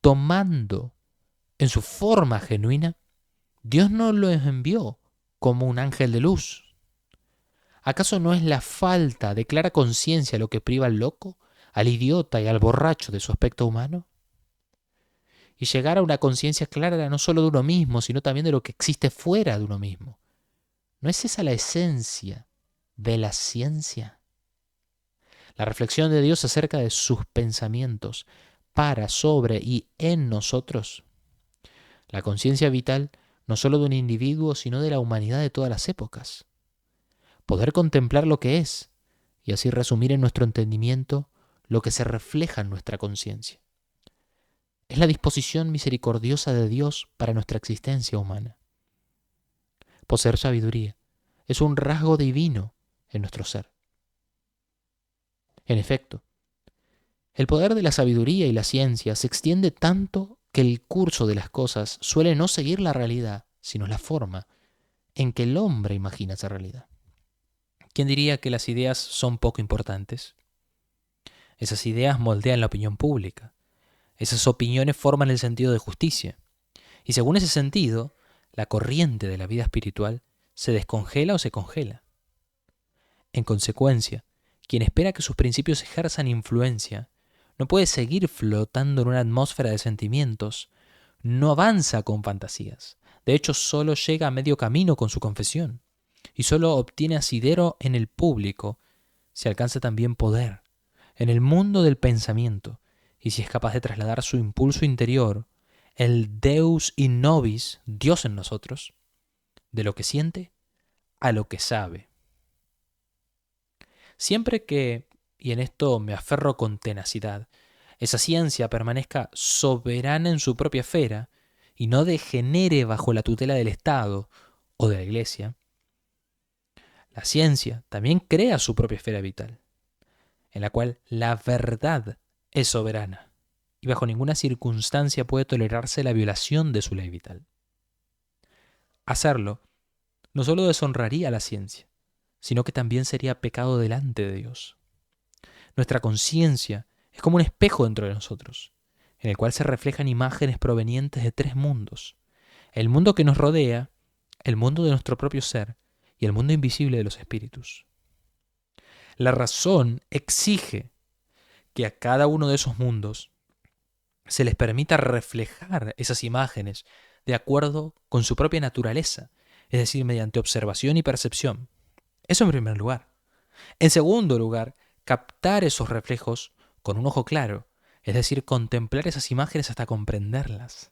Tomando en su forma genuina, Dios no lo envió como un ángel de luz. ¿Acaso no es la falta de clara conciencia lo que priva al loco, al idiota y al borracho de su aspecto humano? Y llegar a una conciencia clara no solo de uno mismo, sino también de lo que existe fuera de uno mismo. ¿No es esa la esencia de la ciencia? La reflexión de Dios acerca de sus pensamientos para, sobre y en nosotros. La conciencia vital no solo de un individuo, sino de la humanidad de todas las épocas. Poder contemplar lo que es y así resumir en nuestro entendimiento lo que se refleja en nuestra conciencia. Es la disposición misericordiosa de Dios para nuestra existencia humana. Poseer sabiduría es un rasgo divino en nuestro ser. En efecto, el poder de la sabiduría y la ciencia se extiende tanto que el curso de las cosas suele no seguir la realidad, sino la forma en que el hombre imagina esa realidad. ¿Quién diría que las ideas son poco importantes? Esas ideas moldean la opinión pública. Esas opiniones forman el sentido de justicia. Y según ese sentido, la corriente de la vida espiritual se descongela o se congela. En consecuencia, quien espera que sus principios ejerzan influencia, no puede seguir flotando en una atmósfera de sentimientos, no avanza con fantasías. De hecho, solo llega a medio camino con su confesión. Y solo obtiene asidero en el público si alcanza también poder en el mundo del pensamiento y si es capaz de trasladar su impulso interior, el Deus in nobis, Dios en nosotros, de lo que siente a lo que sabe. Siempre que, y en esto me aferro con tenacidad, esa ciencia permanezca soberana en su propia esfera y no degenere bajo la tutela del Estado o de la Iglesia, la ciencia también crea su propia esfera vital, en la cual la verdad es soberana y bajo ninguna circunstancia puede tolerarse la violación de su ley vital. Hacerlo no solo deshonraría a la ciencia, sino que también sería pecado delante de Dios. Nuestra conciencia es como un espejo dentro de nosotros, en el cual se reflejan imágenes provenientes de tres mundos: el mundo que nos rodea, el mundo de nuestro propio ser y el mundo invisible de los espíritus. La razón exige que a cada uno de esos mundos se les permita reflejar esas imágenes de acuerdo con su propia naturaleza, es decir, mediante observación y percepción. Eso en primer lugar. En segundo lugar, captar esos reflejos con un ojo claro, es decir, contemplar esas imágenes hasta comprenderlas.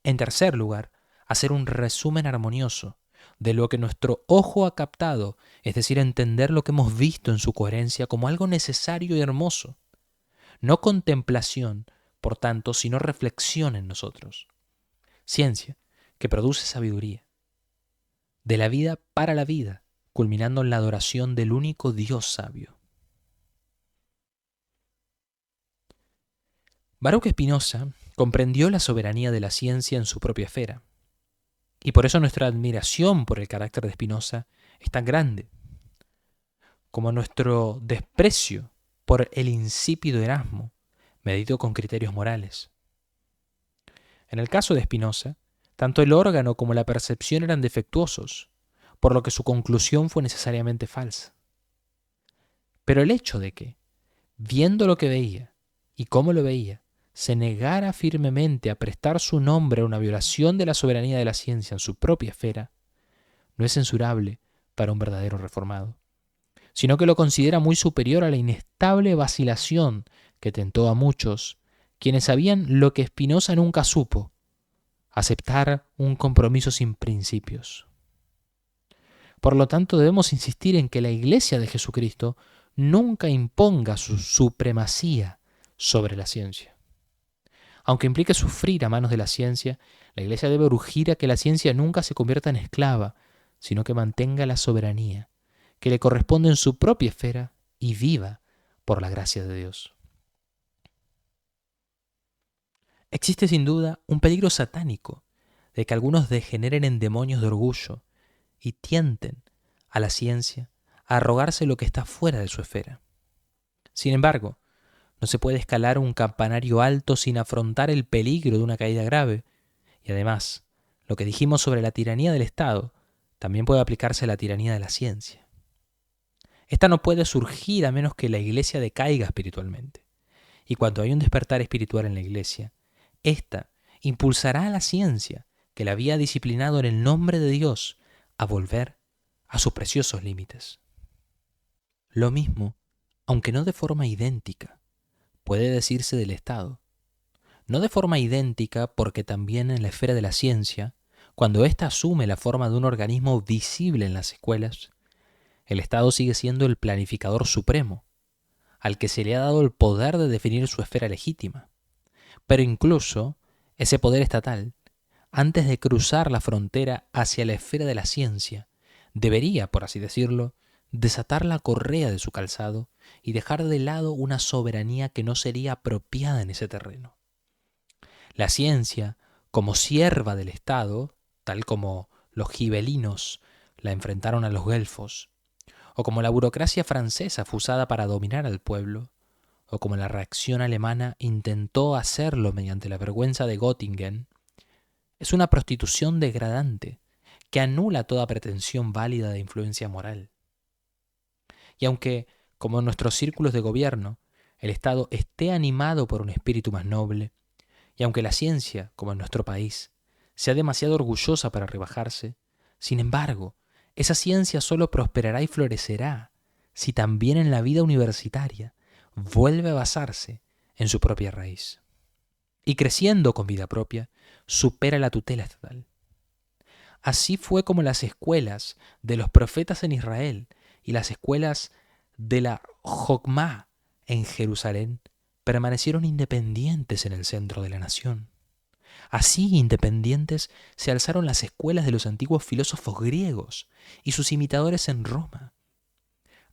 En tercer lugar, hacer un resumen armonioso de lo que nuestro ojo ha captado, es decir, entender lo que hemos visto en su coherencia como algo necesario y hermoso. No contemplación, por tanto, sino reflexión en nosotros. Ciencia que produce sabiduría. De la vida para la vida, culminando en la adoración del único Dios sabio. Baruch Spinoza comprendió la soberanía de la ciencia en su propia esfera. Y por eso nuestra admiración por el carácter de Spinoza es tan grande, como nuestro desprecio por el insípido Erasmo, medido con criterios morales. En el caso de Spinoza, tanto el órgano como la percepción eran defectuosos, por lo que su conclusión fue necesariamente falsa. Pero el hecho de que, viendo lo que veía y cómo lo veía, se negara firmemente a prestar su nombre a una violación de la soberanía de la ciencia en su propia esfera, no es censurable para un verdadero reformado, sino que lo considera muy superior a la inestable vacilación que tentó a muchos, quienes sabían lo que Spinoza nunca supo: aceptar un compromiso sin principios. Por lo tanto, debemos insistir en que la Iglesia de Jesucristo nunca imponga su supremacía sobre la ciencia. Aunque implique sufrir a manos de la ciencia, la Iglesia debe urgir a que la ciencia nunca se convierta en esclava, sino que mantenga la soberanía que le corresponde en su propia esfera y viva por la gracia de Dios. Existe sin duda un peligro satánico de que algunos degeneren en demonios de orgullo y tienten a la ciencia a arrogarse lo que está fuera de su esfera. Sin embargo, no se puede escalar un campanario alto sin afrontar el peligro de una caída grave, y además, lo que dijimos sobre la tiranía del Estado también puede aplicarse a la tiranía de la ciencia. Esta no puede surgir a menos que la Iglesia decaiga espiritualmente. Y cuando hay un despertar espiritual en la Iglesia, esta impulsará a la ciencia, que la había disciplinado en el nombre de Dios, a volver a sus preciosos límites. Lo mismo, aunque no de forma idéntica, puede decirse del Estado. No de forma idéntica porque también en la esfera de la ciencia, cuando ésta asume la forma de un organismo visible en las escuelas, el Estado sigue siendo el planificador supremo, al que se le ha dado el poder de definir su esfera legítima. Pero incluso ese poder estatal, antes de cruzar la frontera hacia la esfera de la ciencia, debería, por así decirlo, desatar la correa de su calzado y dejar de lado una soberanía que no sería apropiada en ese terreno. La ciencia, como sierva del Estado, tal como los gibelinos la enfrentaron a los guelfos, o como la burocracia francesa fue usada para dominar al pueblo, o como la reacción alemana intentó hacerlo mediante la vergüenza de Göttingen, es una prostitución degradante que anula toda pretensión válida de influencia moral. Y aunque, como en nuestros círculos de gobierno, el Estado esté animado por un espíritu más noble, y aunque la ciencia, como en nuestro país, sea demasiado orgullosa para rebajarse, sin embargo, esa ciencia solo prosperará y florecerá si también en la vida universitaria vuelve a basarse en su propia raíz. Y creciendo con vida propia, supera la tutela estatal. Así fue como las escuelas de los profetas en Israel y las escuelas de la Jokmá en Jerusalén permanecieron independientes en el centro de la nación. Así, independientes, se alzaron las escuelas de los antiguos filósofos griegos y sus imitadores en Roma.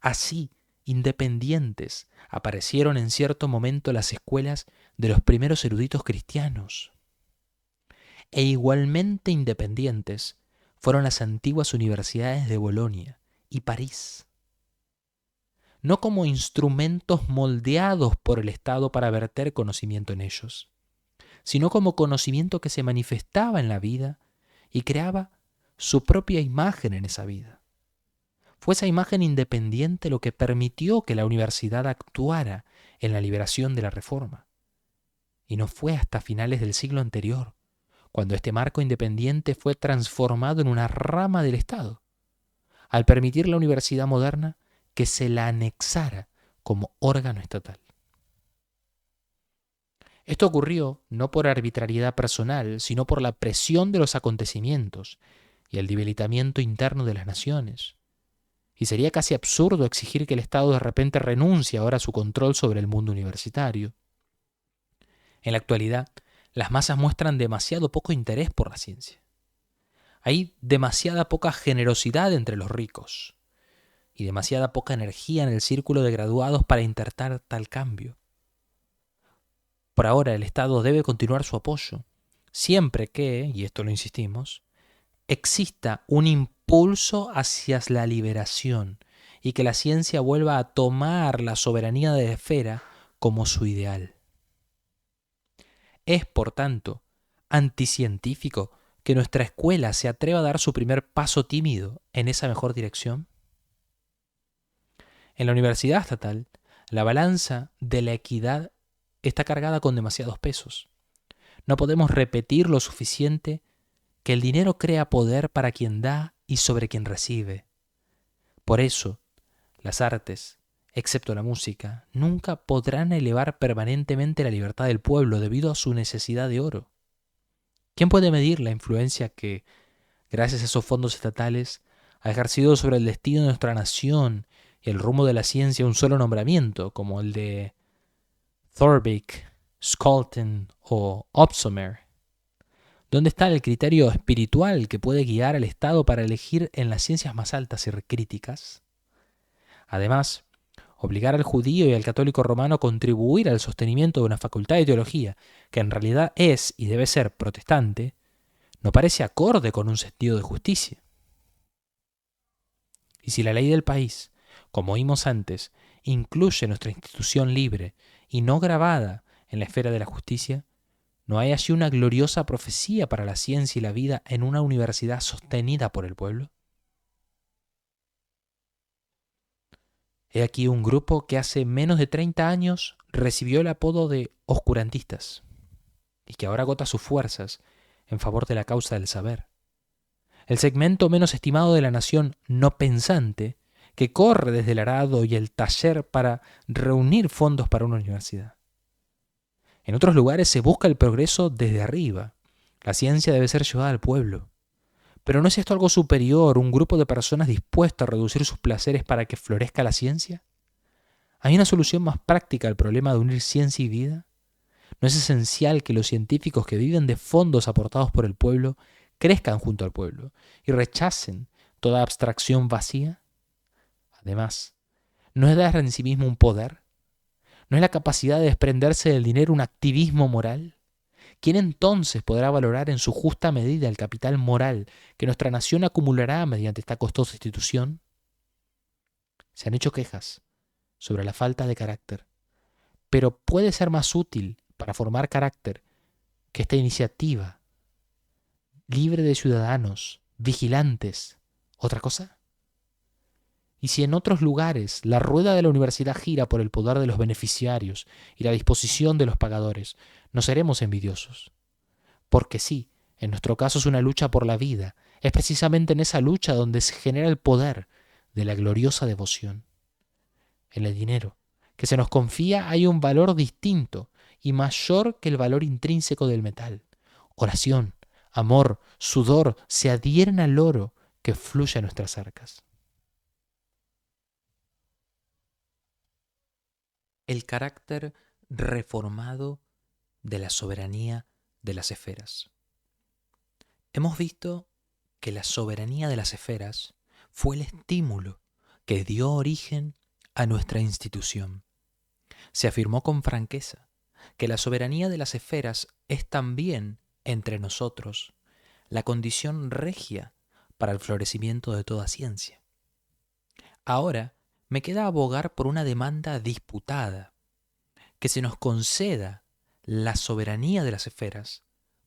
Así, independientes, aparecieron en cierto momento las escuelas de los primeros eruditos cristianos. E igualmente independientes fueron las antiguas universidades de Bolonia y París. No como instrumentos moldeados por el Estado para verter conocimiento en ellos, sino como conocimiento que se manifestaba en la vida y creaba su propia imagen en esa vida. Fue esa imagen independiente lo que permitió que la universidad actuara en la liberación de la Reforma. Y no fue hasta finales del siglo anterior, cuando este marco independiente fue transformado en una rama del Estado, al permitir la universidad moderna que se la anexara como órgano estatal. Esto ocurrió no por arbitrariedad personal, sino por la presión de los acontecimientos y el debilitamiento interno de las naciones. Y sería casi absurdo exigir que el Estado de repente renuncie ahora a su control sobre el mundo universitario. En la actualidad, las masas muestran demasiado poco interés por la ciencia. Hay demasiada poca generosidad entre los ricos y demasiada poca energía en el círculo de graduados para intentar tal cambio. Por ahora, el Estado debe continuar su apoyo, siempre que, y esto lo insistimos, exista un impulso hacia la liberación y que la ciencia vuelva a tomar la soberanía de la esfera como su ideal. Es, por tanto, anticientífico que nuestra escuela se atreva a dar su primer paso tímido en esa mejor dirección. En la universidad estatal, la balanza de la equidad está cargada con demasiados pesos. No podemos repetir lo suficiente que el dinero crea poder para quien da y sobre quien recibe. Por eso, las artes, excepto la música, nunca podrán elevar permanentemente la libertad del pueblo debido a su necesidad de oro. ¿Quién puede medir la influencia que, gracias a esos fondos estatales, ha ejercido sobre el destino de nuestra nación y el rumbo de la ciencia un solo nombramiento, como el de Thorbecke, Scholten o Opsomer? ¿Dónde está el criterio espiritual que puede guiar al Estado para elegir en las ciencias más altas y críticas? Además, obligar al judío y al católico romano a contribuir al sostenimiento de una facultad de teología que en realidad es y debe ser protestante, no parece acorde con un sentido de justicia. Y si la ley del país, como oímos antes, incluye nuestra institución libre y no grabada en la esfera de la justicia, ¿no hay allí una gloriosa profecía para la ciencia y la vida en una universidad sostenida por el pueblo? He aquí un grupo que hace menos de 30 años recibió el apodo de oscurantistas y que ahora agota sus fuerzas en favor de la causa del saber. El segmento menos estimado de la nación no pensante que corre desde el arado y el taller para reunir fondos para una universidad. En otros lugares se busca el progreso desde arriba. La ciencia debe ser llevada al pueblo. Pero ¿no es esto algo superior, un grupo de personas dispuestas a reducir sus placeres para que florezca la ciencia? ¿Hay una solución más práctica al problema de unir ciencia y vida? ¿No es esencial que los científicos que viven de fondos aportados por el pueblo crezcan junto al pueblo y rechacen toda abstracción vacía? Además, ¿no es dar en sí mismo un poder? ¿No es la capacidad de desprenderse del dinero un activismo moral? ¿Quién entonces podrá valorar en su justa medida el capital moral que nuestra nación acumulará mediante esta costosa institución? Se han hecho quejas sobre la falta de carácter, pero puede ser más útil para formar carácter que esta iniciativa libre de ciudadanos, vigilantes, ¿otra cosa? Y si en otros lugares la rueda de la universidad gira por el poder de los beneficiarios y la disposición de los pagadores, no seremos envidiosos. Porque sí, en nuestro caso es una lucha por la vida, es precisamente en esa lucha donde se genera el poder de la gloriosa devoción. En el dinero que se nos confía hay un valor distinto y mayor que el valor intrínseco del metal. Oración, amor, sudor se adhieren al oro que fluye a nuestras arcas. El carácter reformado de la soberanía de las esferas. Hemos visto que la soberanía de las esferas fue el estímulo que dio origen a nuestra institución. Se afirmó con franqueza que la soberanía de las esferas es también, entre nosotros, la condición regia para el florecimiento de toda ciencia. Ahora me queda abogar por una demanda disputada, que se nos conceda la soberanía de las esferas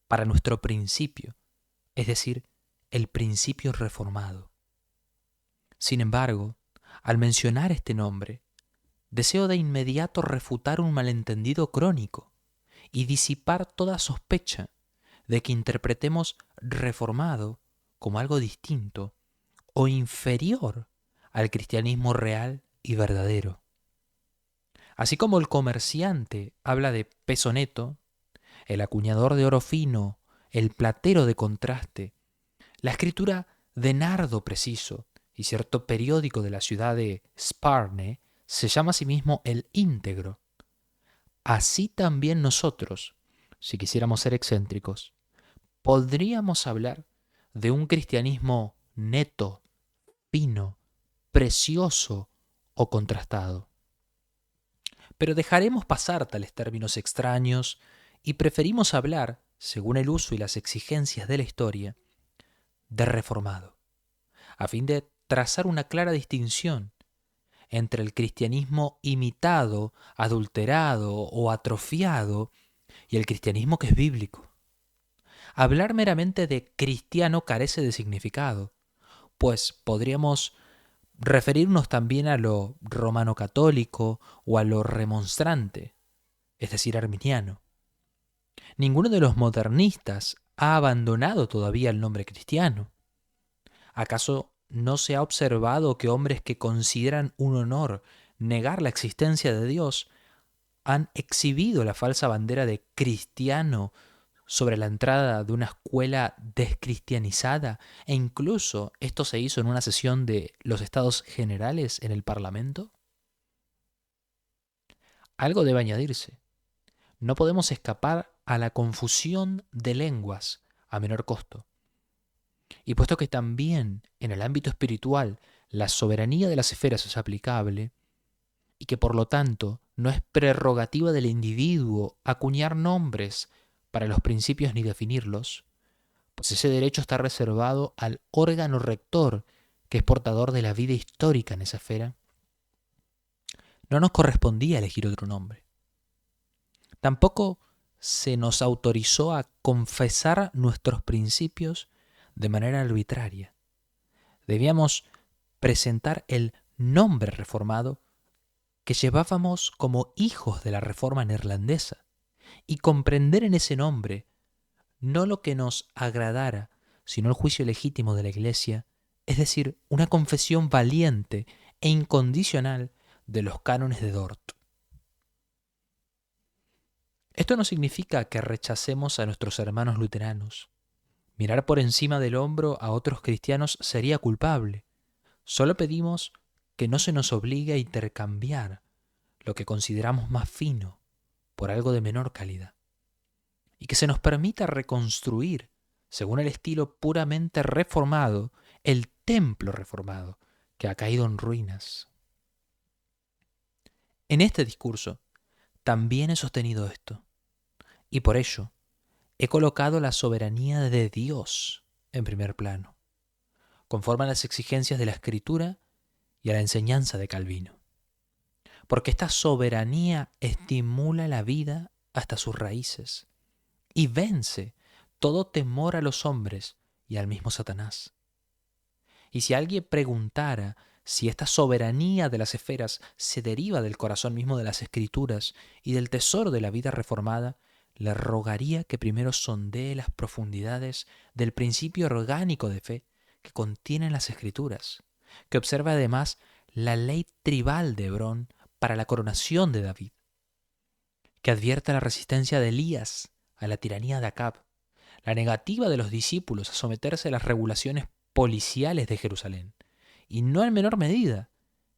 para nuestro principio, es decir, el principio reformado. Sin embargo, al mencionar este nombre, deseo de inmediato refutar un malentendido crónico y disipar toda sospecha de que interpretemos reformado como algo distinto o inferior al cristianismo real y verdadero. Así como el comerciante habla de peso neto, el acuñador de oro fino, el platero de contraste, la escritura de nardo preciso y cierto periódico de la ciudad de Sparne se llama a sí mismo el íntegro. Así también nosotros, si quisiéramos ser excéntricos, podríamos hablar de un cristianismo neto, fino, precioso o contrastado. Pero dejaremos pasar tales términos extraños y preferimos hablar, según el uso y las exigencias de la historia, de reformado, a fin de trazar una clara distinción entre el cristianismo imitado, adulterado o atrofiado y el cristianismo que es bíblico. Hablar meramente de cristiano carece de significado, pues podríamos referirnos también a lo romano católico o a lo remonstrante, es decir, arminiano. Ninguno de los modernistas ha abandonado todavía el nombre cristiano. ¿Acaso no se ha observado que hombres que consideran un honor negar la existencia de Dios han exhibido la falsa bandera de cristiano sobre la entrada de una escuela descristianizada, e incluso esto se hizo en una sesión de los Estados Generales en el Parlamento? Algo debe añadirse. No podemos escapar a la confusión de lenguas a menor costo. Y puesto que también en el ámbito espiritual la soberanía de las esferas es aplicable, y que por lo tanto no es prerrogativa del individuo acuñar nombres para los principios ni definirlos, pues ese derecho está reservado al órgano rector que es portador de la vida histórica en esa esfera, no nos correspondía elegir otro nombre. Tampoco se nos autorizó a confesar nuestros principios de manera arbitraria. Debíamos presentar el nombre reformado que llevábamos como hijos de la reforma neerlandesa y comprender en ese nombre no lo que nos agradara, sino el juicio legítimo de la Iglesia, es decir, una confesión valiente e incondicional de los cánones de Dort. Esto no significa que rechacemos a nuestros hermanos luteranos. Mirar por encima del hombro a otros cristianos sería culpable. Solo pedimos que no se nos obligue a intercambiar lo que consideramos más fino por algo de menor calidad, y que se nos permita reconstruir, según el estilo puramente reformado, el templo reformado que ha caído en ruinas. En este discurso también he sostenido esto, y por ello he colocado la soberanía de Dios en primer plano, conforme a las exigencias de la Escritura y a la enseñanza de Calvino. Porque esta soberanía estimula la vida hasta sus raíces y vence todo temor a los hombres y al mismo Satanás. Y si alguien preguntara si esta soberanía de las esferas se deriva del corazón mismo de las Escrituras y del tesoro de la vida reformada, le rogaría que primero sondee las profundidades del principio orgánico de fe que contienen las Escrituras, que observe además la ley tribal de Hebrón para la coronación de David, que advierta la resistencia de Elías a la tiranía de Acab, la negativa de los discípulos a someterse a las regulaciones policiales de Jerusalén, y no en menor medida,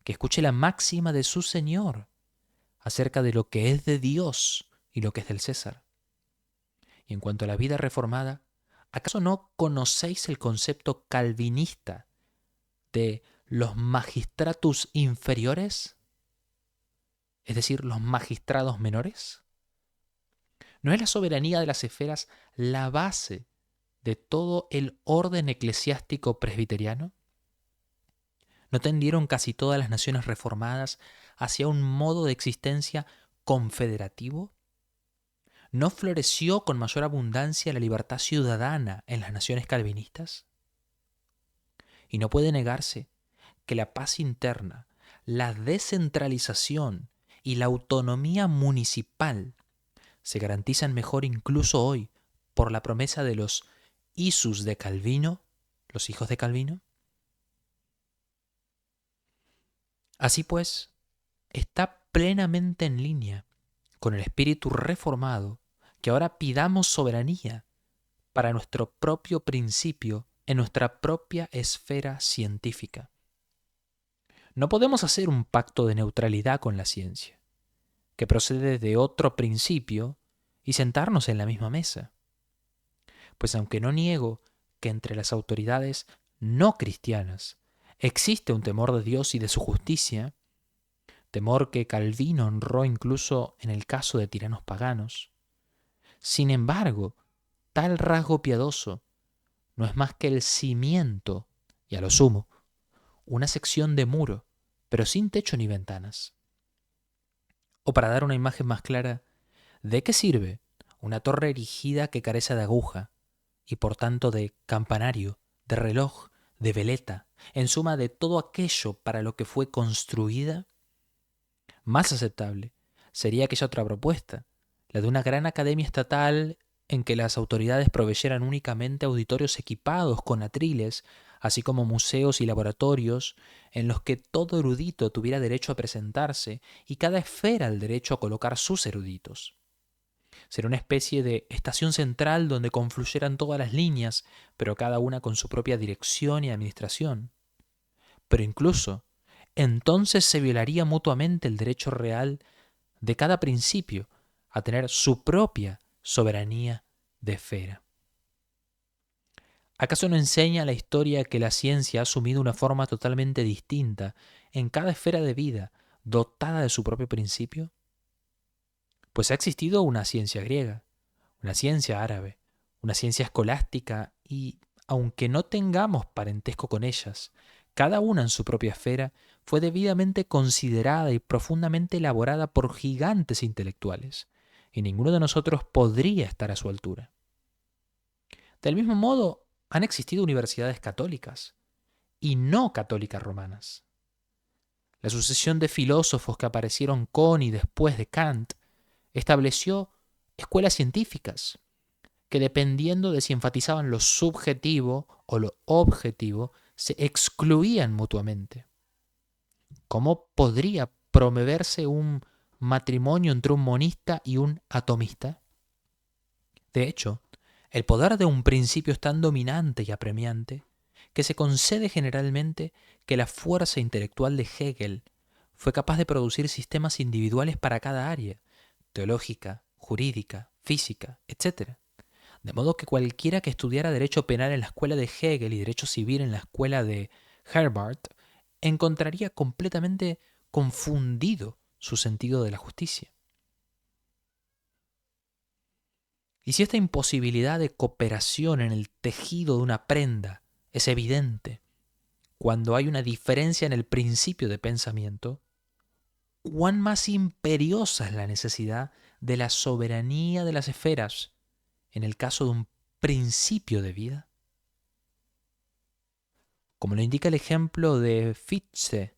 que escuche la máxima de su Señor acerca de lo que es de Dios y lo que es del César. Y en cuanto a la vida reformada, ¿acaso no conocéis el concepto calvinista de los magistratus inferiores? Es decir, los magistrados menores. ¿No es la soberanía de las esferas la base de todo el orden eclesiástico presbiteriano? ¿No tendieron casi todas las naciones reformadas hacia un modo de existencia confederativo? ¿No floreció con mayor abundancia la libertad ciudadana en las naciones calvinistas? Y no puede negarse que la paz interna, la descentralización y la autonomía municipal se garantizan mejor incluso hoy por la promesa de los ius de Calvino, los hijos de Calvino. Así pues, está plenamente en línea con el espíritu reformado que ahora pidamos soberanía para nuestro propio principio en nuestra propia esfera científica. No podemos hacer un pacto de neutralidad con la ciencia, que procede de otro principio, y sentarnos en la misma mesa. Pues aunque no niego que entre las autoridades no cristianas existe un temor de Dios y de su justicia, temor que Calvino honró incluso en el caso de tiranos paganos, sin embargo, tal rasgo piadoso no es más que el cimiento, y a lo sumo, una sección de muro, pero sin techo ni ventanas. O para dar una imagen más clara, ¿de qué sirve una torre erigida que carece de aguja y por tanto de campanario, de reloj, de veleta, en suma de todo aquello para lo que fue construida? Más aceptable sería aquella otra propuesta, la de una gran academia estatal en que las autoridades proveyeran únicamente auditorios equipados con atriles, así como museos y laboratorios en los que todo erudito tuviera derecho a presentarse y cada esfera el derecho a colocar sus eruditos. Sería una especie de estación central donde confluyeran todas las líneas, pero cada una con su propia dirección y administración. Pero incluso, entonces se violaría mutuamente el derecho real de cada principio a tener su propia soberanía de esfera. ¿Acaso no enseña la historia que la ciencia ha asumido una forma totalmente distinta en cada esfera de vida, dotada de su propio principio? Pues ha existido una ciencia griega, una ciencia árabe, una ciencia escolástica y, aunque no tengamos parentesco con ellas, cada una en su propia esfera fue debidamente considerada y profundamente elaborada por gigantes intelectuales, y ninguno de nosotros podría estar a su altura. Del mismo modo, han existido universidades católicas y no católicas romanas. La sucesión de filósofos que aparecieron con y después de Kant estableció escuelas científicas que, dependiendo de si enfatizaban lo subjetivo o lo objetivo, se excluían mutuamente. ¿Cómo podría promoverse un matrimonio entre un monista y un atomista? De hecho, el poder de un principio es tan dominante y apremiante que se concede generalmente que la fuerza intelectual de Hegel fue capaz de producir sistemas individuales para cada área, teológica, jurídica, física, etc. De modo que cualquiera que estudiara derecho penal en la escuela de Hegel y derecho civil en la escuela de Herbart encontraría completamente confundido su sentido de la justicia. Y si esta imposibilidad de cooperación en el tejido de una prenda es evidente cuando hay una diferencia en el principio de pensamiento, ¿cuán más imperiosa es la necesidad de la soberanía de las esferas en el caso de un principio de vida? Como lo indica el ejemplo de Fichte,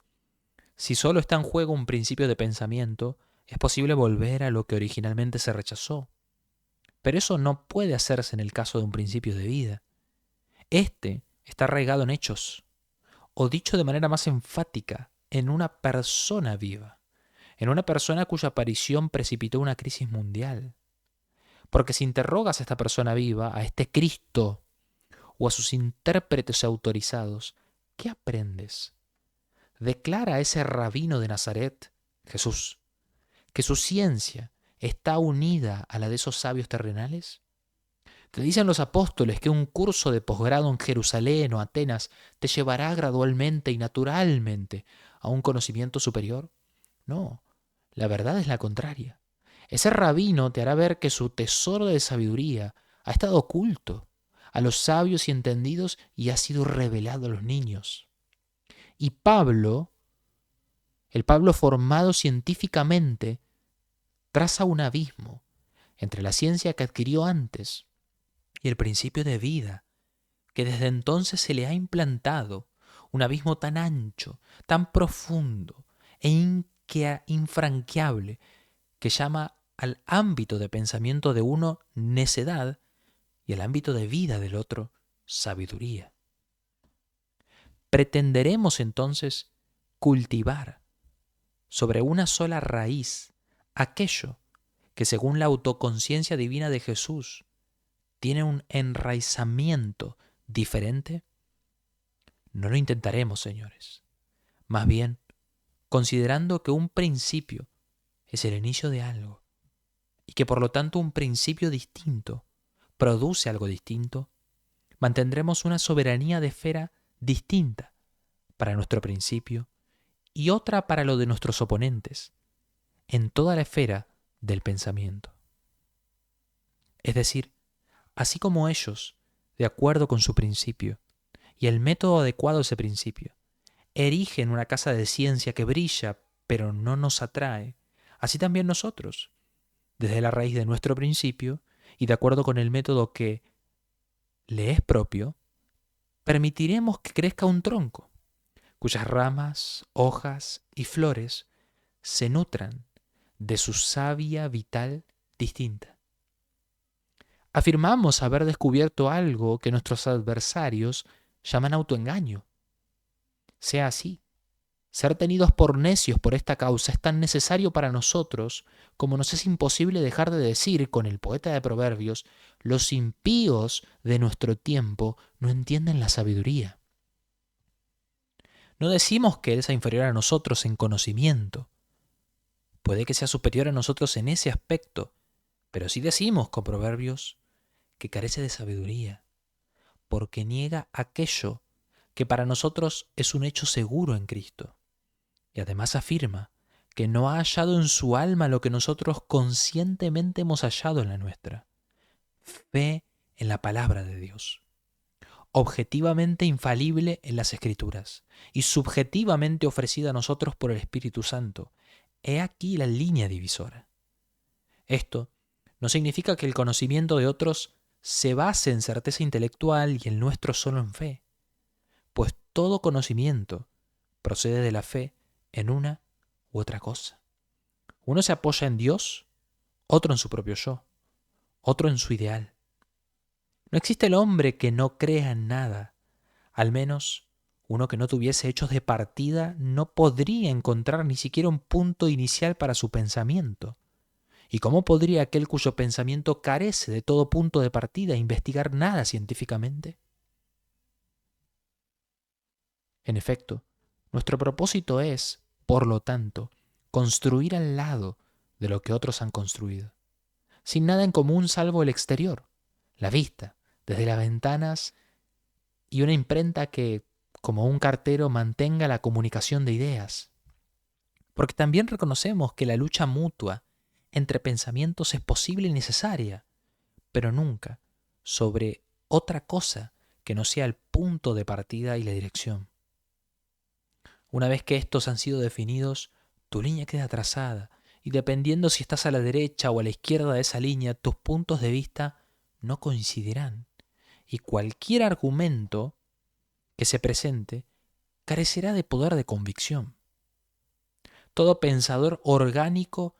si solo está en juego un principio de pensamiento, es posible volver a lo que originalmente se rechazó. Pero eso no puede hacerse en el caso de un principio de vida. Este está arraigado en hechos, o dicho de manera más enfática, en una persona viva, en una persona cuya aparición precipitó una crisis mundial. Porque si interrogas a esta persona viva, a este Cristo, o a sus intérpretes autorizados, ¿qué aprendes? Declara a ese rabino de Nazaret, Jesús, que su ciencia está unida a la de esos sabios terrenales. ¿Te dicen los apóstoles que un curso de posgrado en Jerusalén o Atenas te llevará gradualmente y naturalmente a un conocimiento superior? No, la verdad es la contraria. Ese rabino te hará ver que su tesoro de sabiduría ha estado oculto a los sabios y entendidos y ha sido revelado a los niños. Y Pablo, el Pablo formado científicamente, traza un abismo entre la ciencia que adquirió antes y el principio de vida que desde entonces se le ha implantado, un abismo tan ancho, tan profundo e infranqueable que llama al ámbito de pensamiento de uno necedad y al ámbito de vida del otro sabiduría. Pretenderemos entonces cultivar sobre una sola raíz aquello que, según la autoconciencia divina de Jesús, tiene un enraizamiento diferente. No lo intentaremos, señores. Más bien, considerando que un principio es el inicio de algo y que por lo tanto un principio distinto produce algo distinto, mantendremos una soberanía de esfera distinta para nuestro principio y otra para lo de nuestros oponentes en toda la esfera del pensamiento. Es decir, así como ellos, de acuerdo con su principio y el método adecuado a ese principio, erigen una casa de ciencia que brilla pero no nos atrae, así también nosotros, desde la raíz de nuestro principio y de acuerdo con el método que le es propio, permitiremos que crezca un tronco, cuyas ramas, hojas y flores se nutran de su savia vital distinta. Afirmamos haber descubierto algo que nuestros adversarios llaman autoengaño. Sea así. Ser tenidos por necios por esta causa es tan necesario para nosotros como nos es imposible dejar de decir con el poeta de Proverbios, los impíos de nuestro tiempo no entienden la sabiduría. No decimos que Él sea inferior a nosotros en conocimiento. Puede que sea superior a nosotros en ese aspecto, pero sí decimos con Proverbios que carece de sabiduría, porque niega aquello que para nosotros es un hecho seguro en Cristo. Y además afirma que no ha hallado en su alma lo que nosotros conscientemente hemos hallado en la nuestra. Fe en la palabra de Dios, objetivamente infalible en las Escrituras y subjetivamente ofrecida a nosotros por el Espíritu Santo. He aquí la línea divisora. Esto no significa que el conocimiento de otros se base en certeza intelectual y el nuestro solo en fe, pues todo conocimiento procede de la fe en una u otra cosa. Uno se apoya en Dios, otro en su propio yo, otro en su ideal. No existe el hombre que no crea en nada. Al menos uno que no tuviese hechos de partida no podría encontrar ni siquiera un punto inicial para su pensamiento. ¿Y cómo podría aquel cuyo pensamiento carece de todo punto de partida investigar nada científicamente? En efecto, nuestro propósito es, por lo tanto, construir al lado de lo que otros han construido, sin nada en común salvo el exterior, la vista, desde las ventanas y una imprenta que, como un cartero, mantenga la comunicación de ideas. Porque también reconocemos que la lucha mutua entre pensamientos es posible y necesaria, pero nunca sobre otra cosa que no sea el punto de partida y la dirección. Una vez que estos han sido definidos, tu línea queda trazada y dependiendo si estás a la derecha o a la izquierda de esa línea, tus puntos de vista no coincidirán y cualquier argumento que se presente carecerá de poder de convicción. Todo pensador orgánico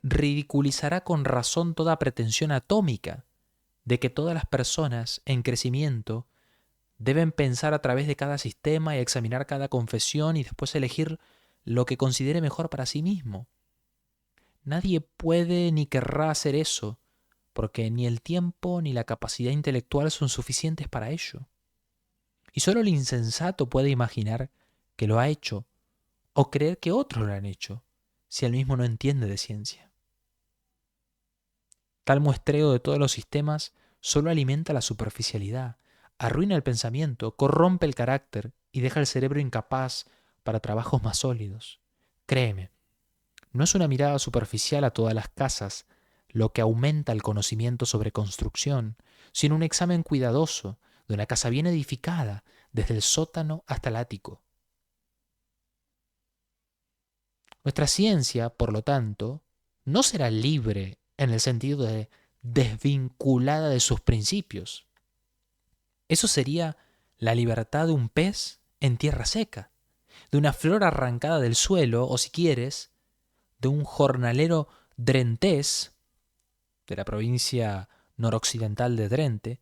ridiculizará con razón toda pretensión atómica de que todas las personas en crecimiento deben pensar a través de cada sistema y examinar cada confesión y después elegir lo que considere mejor para sí mismo. Nadie puede ni querrá hacer eso, porque ni el tiempo ni la capacidad intelectual son suficientes para ello. Y solo el insensato puede imaginar que lo ha hecho o creer que otros lo han hecho, si él mismo no entiende de ciencia. Tal muestreo de todos los sistemas solo alimenta la superficialidad, arruina el pensamiento, corrompe el carácter y deja el cerebro incapaz para trabajos más sólidos. Créeme, no es una mirada superficial a todas las casas lo que aumenta el conocimiento sobre construcción, sino un examen cuidadoso de una casa bien edificada, desde el sótano hasta el ático. Nuestra ciencia, por lo tanto, no será libre en el sentido de desvinculada de sus principios. Eso sería la libertad de un pez en tierra seca, de una flor arrancada del suelo, o si quieres, de un jornalero drentés de la provincia noroccidental de Drente,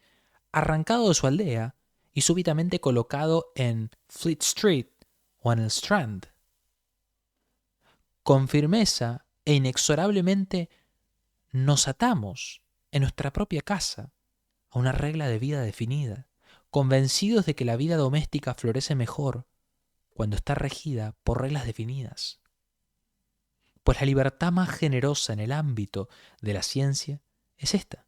arrancado de su aldea y súbitamente colocado en Fleet Street o en el Strand. Con firmeza e inexorablemente nos atamos en nuestra propia casa a una regla de vida definida, convencidos de que la vida doméstica florece mejor cuando está regida por reglas definidas. Pues la libertad más generosa en el ámbito de la ciencia es esta,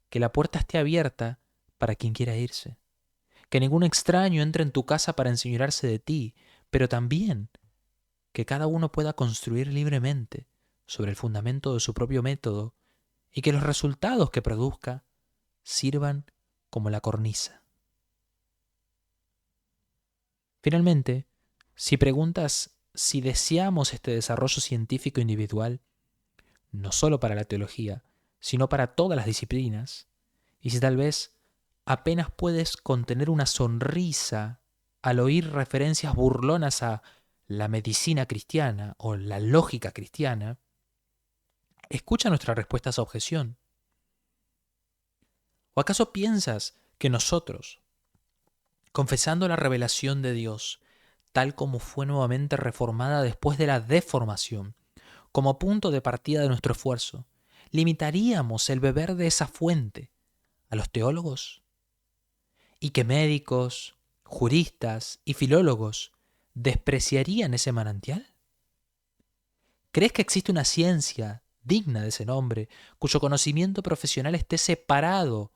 que la puerta esté abierta para quien quiera irse, que ningún extraño entre en tu casa para enseñorearse de ti, pero también que cada uno pueda construir libremente sobre el fundamento de su propio método y que los resultados que produzca sirvan como la cornisa. Finalmente, si preguntas si deseamos este desarrollo científico individual, no solo para la teología, sino para todas las disciplinas, y si tal vez apenas puedes contener una sonrisa al oír referencias burlonas a la medicina cristiana o la lógica cristiana, escucha nuestra respuesta a esa objeción. ¿O acaso piensas que nosotros, confesando la revelación de Dios, tal como fue nuevamente reformada después de la deformación, como punto de partida de nuestro esfuerzo, limitaríamos el beber de esa fuente a los teólogos? ¿Y que médicos, juristas y filólogos despreciarían ese manantial? ¿Crees que existe una ciencia digna de ese nombre, cuyo conocimiento profesional esté separado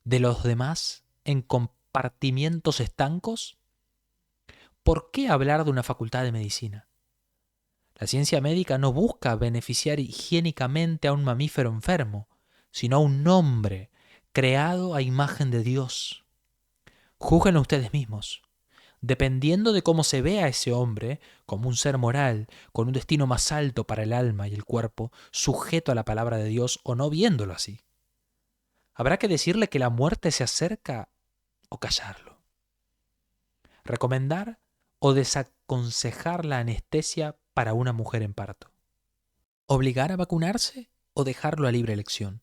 de los demás en compartimientos estancos? ¿Por qué hablar de una facultad de medicina? La ciencia médica no busca beneficiar higiénicamente a un mamífero enfermo, sino a un hombre creado a imagen de Dios. Júzguenlo ustedes mismos. Dependiendo de cómo se vea a ese hombre, como un ser moral, con un destino más alto para el alma y el cuerpo, sujeto a la palabra de Dios o no viéndolo así. Habrá que decirle que la muerte se acerca o callarlo. Recomendar o desaconsejar la anestesia para una mujer en parto. Obligar a vacunarse o dejarlo a libre elección.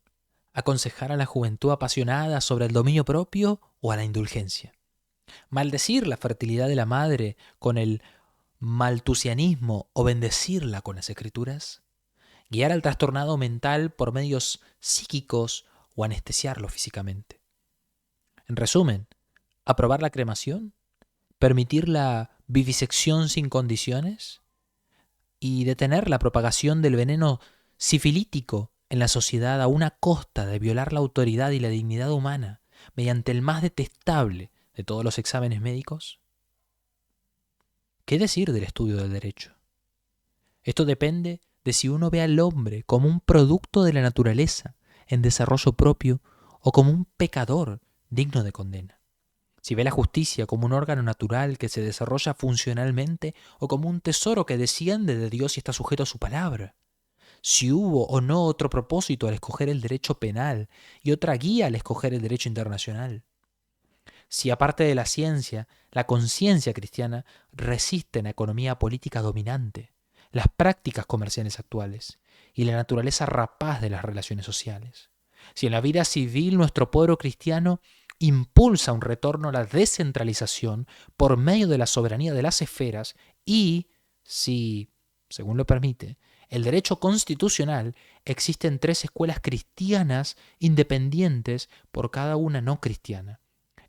Aconsejar a la juventud apasionada sobre el dominio propio o a la indulgencia. Maldecir la fertilidad de la madre con el maltusianismo o bendecirla con las escrituras. Guiar al trastornado mental por medios psíquicos o anestesiarlo físicamente. En resumen, aprobar la cremación, permitir la vivisección sin condiciones y detener la propagación del veneno sifilítico en la sociedad a una costa de violar la autoridad y la dignidad humana mediante el más detestable de todos los exámenes médicos. ¿Qué decir del estudio del derecho? Esto depende de si uno ve al hombre como un producto de la naturaleza en desarrollo propio o como un pecador digno de condena. Si ve la justicia como un órgano natural que se desarrolla funcionalmente o como un tesoro que desciende de Dios y está sujeto a su palabra. Si hubo o no otro propósito al escoger el derecho penal y otra guía al escoger el derecho internacional. Si aparte de la ciencia, la conciencia cristiana resiste en la economía política dominante, las prácticas comerciales actuales y la naturaleza rapaz de las relaciones sociales. Si en la vida civil nuestro pueblo cristiano impulsa un retorno a la descentralización por medio de la soberanía de las esferas y, si, según lo permite, el derecho constitucional, existen 3 escuelas cristianas independientes por cada una no cristiana.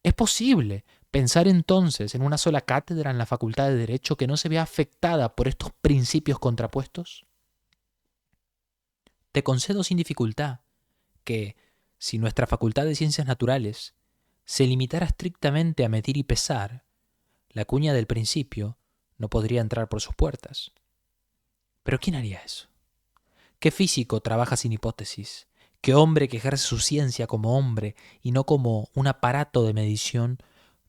¿Es posible pensar entonces en una sola cátedra en la Facultad de Derecho que no se vea afectada por estos principios contrapuestos? Te concedo sin dificultad que, si nuestra Facultad de Ciencias Naturales se limitara estrictamente a medir y pesar, la cuña del principio no podría entrar por sus puertas. ¿Pero quién haría eso? ¿Qué físico trabaja sin hipótesis? ¿Qué hombre que ejerce su ciencia como hombre y no como un aparato de medición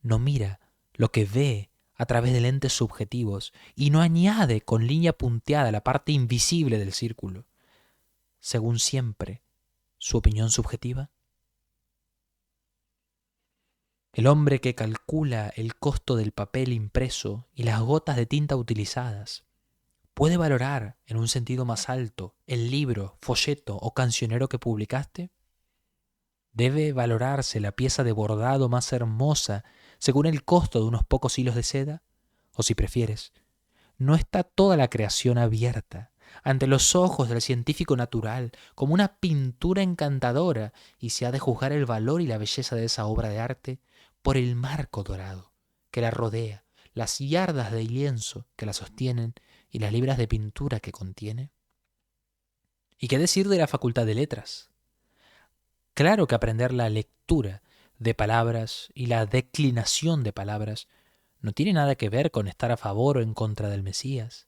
no mira lo que ve a través de lentes subjetivos y no añade con línea punteada la parte invisible del círculo, según siempre su opinión subjetiva? El hombre que calcula el costo del papel impreso y las gotas de tinta utilizadas puede valorar en un sentido más alto el libro, folleto o cancionero que publicaste. ¿Debe valorarse la pieza de bordado más hermosa según el costo de unos pocos hilos de seda? O si prefieres, ¿no está toda la creación abierta ante los ojos del científico natural como una pintura encantadora y se ha de juzgar el valor y la belleza de esa obra de arte por el marco dorado que la rodea, las yardas de lienzo que la sostienen y las libras de pintura que contiene? ¿Y qué decir de la Facultad de Letras? Claro que aprender la lectura de palabras y la declinación de palabras no tiene nada que ver con estar a favor o en contra del Mesías.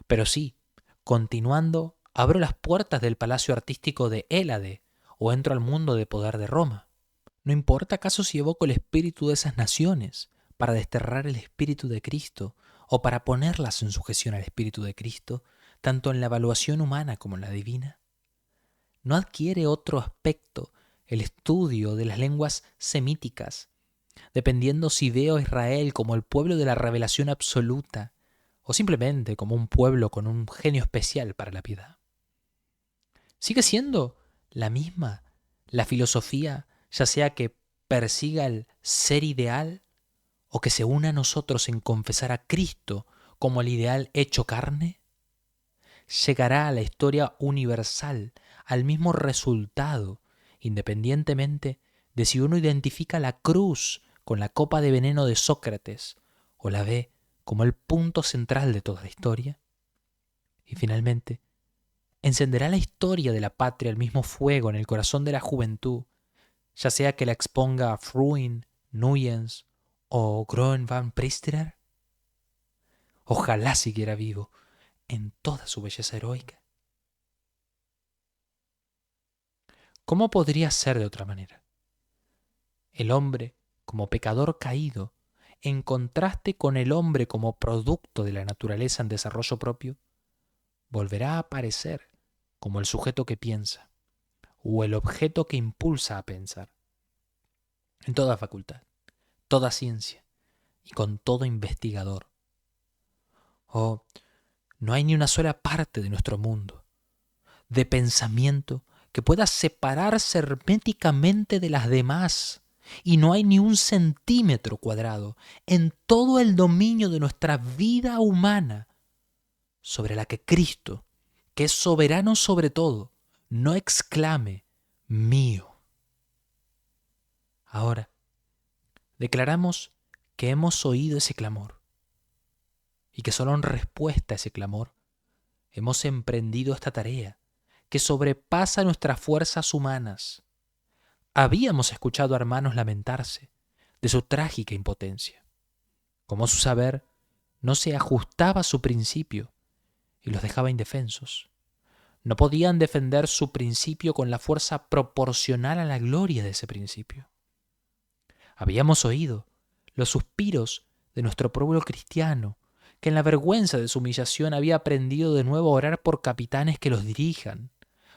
Pero sí, continuando, abro las puertas del palacio artístico de Hélade o entro al mundo de poder de Roma. ¿No importa acaso si evoco el espíritu de esas naciones para desterrar el espíritu de Cristo o para ponerlas en sujeción al espíritu de Cristo, tanto en la evaluación humana como en la divina? ¿No adquiere otro aspecto el estudio de las lenguas semíticas, dependiendo si veo a Israel como el pueblo de la revelación absoluta o simplemente como un pueblo con un genio especial para la piedad? ¿Sigue siendo la misma la filosofía, ya sea que persiga el ser ideal o que se una a nosotros en confesar a Cristo como el ideal hecho carne? Llegará a la historia universal, al mismo resultado, independientemente de si uno identifica la cruz con la copa de veneno de Sócrates o la ve como el punto central de toda la historia. Y finalmente, encenderá la historia de la patria el mismo fuego en el corazón de la juventud, ya sea que la exponga Fruin, Nuyens o Groen van Pристeren. Ojalá siguiera vivo en toda su belleza heroica. ¿Cómo podría ser de otra manera? El hombre como pecador caído, en contraste con el hombre como producto de la naturaleza en desarrollo propio, volverá a aparecer como el sujeto que piensa, o el objeto que impulsa a pensar, en toda facultad, toda ciencia y con todo investigador. Oh, no hay ni una sola parte de nuestro mundo, de pensamiento, que pueda separarse herméticamente de las demás, y no hay ni un centímetro cuadrado en todo el dominio de nuestra vida humana sobre la que Cristo, que es soberano sobre todo, no exclame mío. Ahora, declaramos que hemos oído ese clamor y que solo en respuesta a ese clamor hemos emprendido esta tarea que sobrepasa nuestras fuerzas humanas. Habíamos escuchado a hermanos lamentarse de su trágica impotencia, como su saber no se ajustaba a su principio y los dejaba indefensos. No podían defender su principio con la fuerza proporcional a la gloria de ese principio. Habíamos oído los suspiros de nuestro pueblo cristiano, que en la vergüenza de su humillación había aprendido de nuevo a orar por capitanes que los dirijan,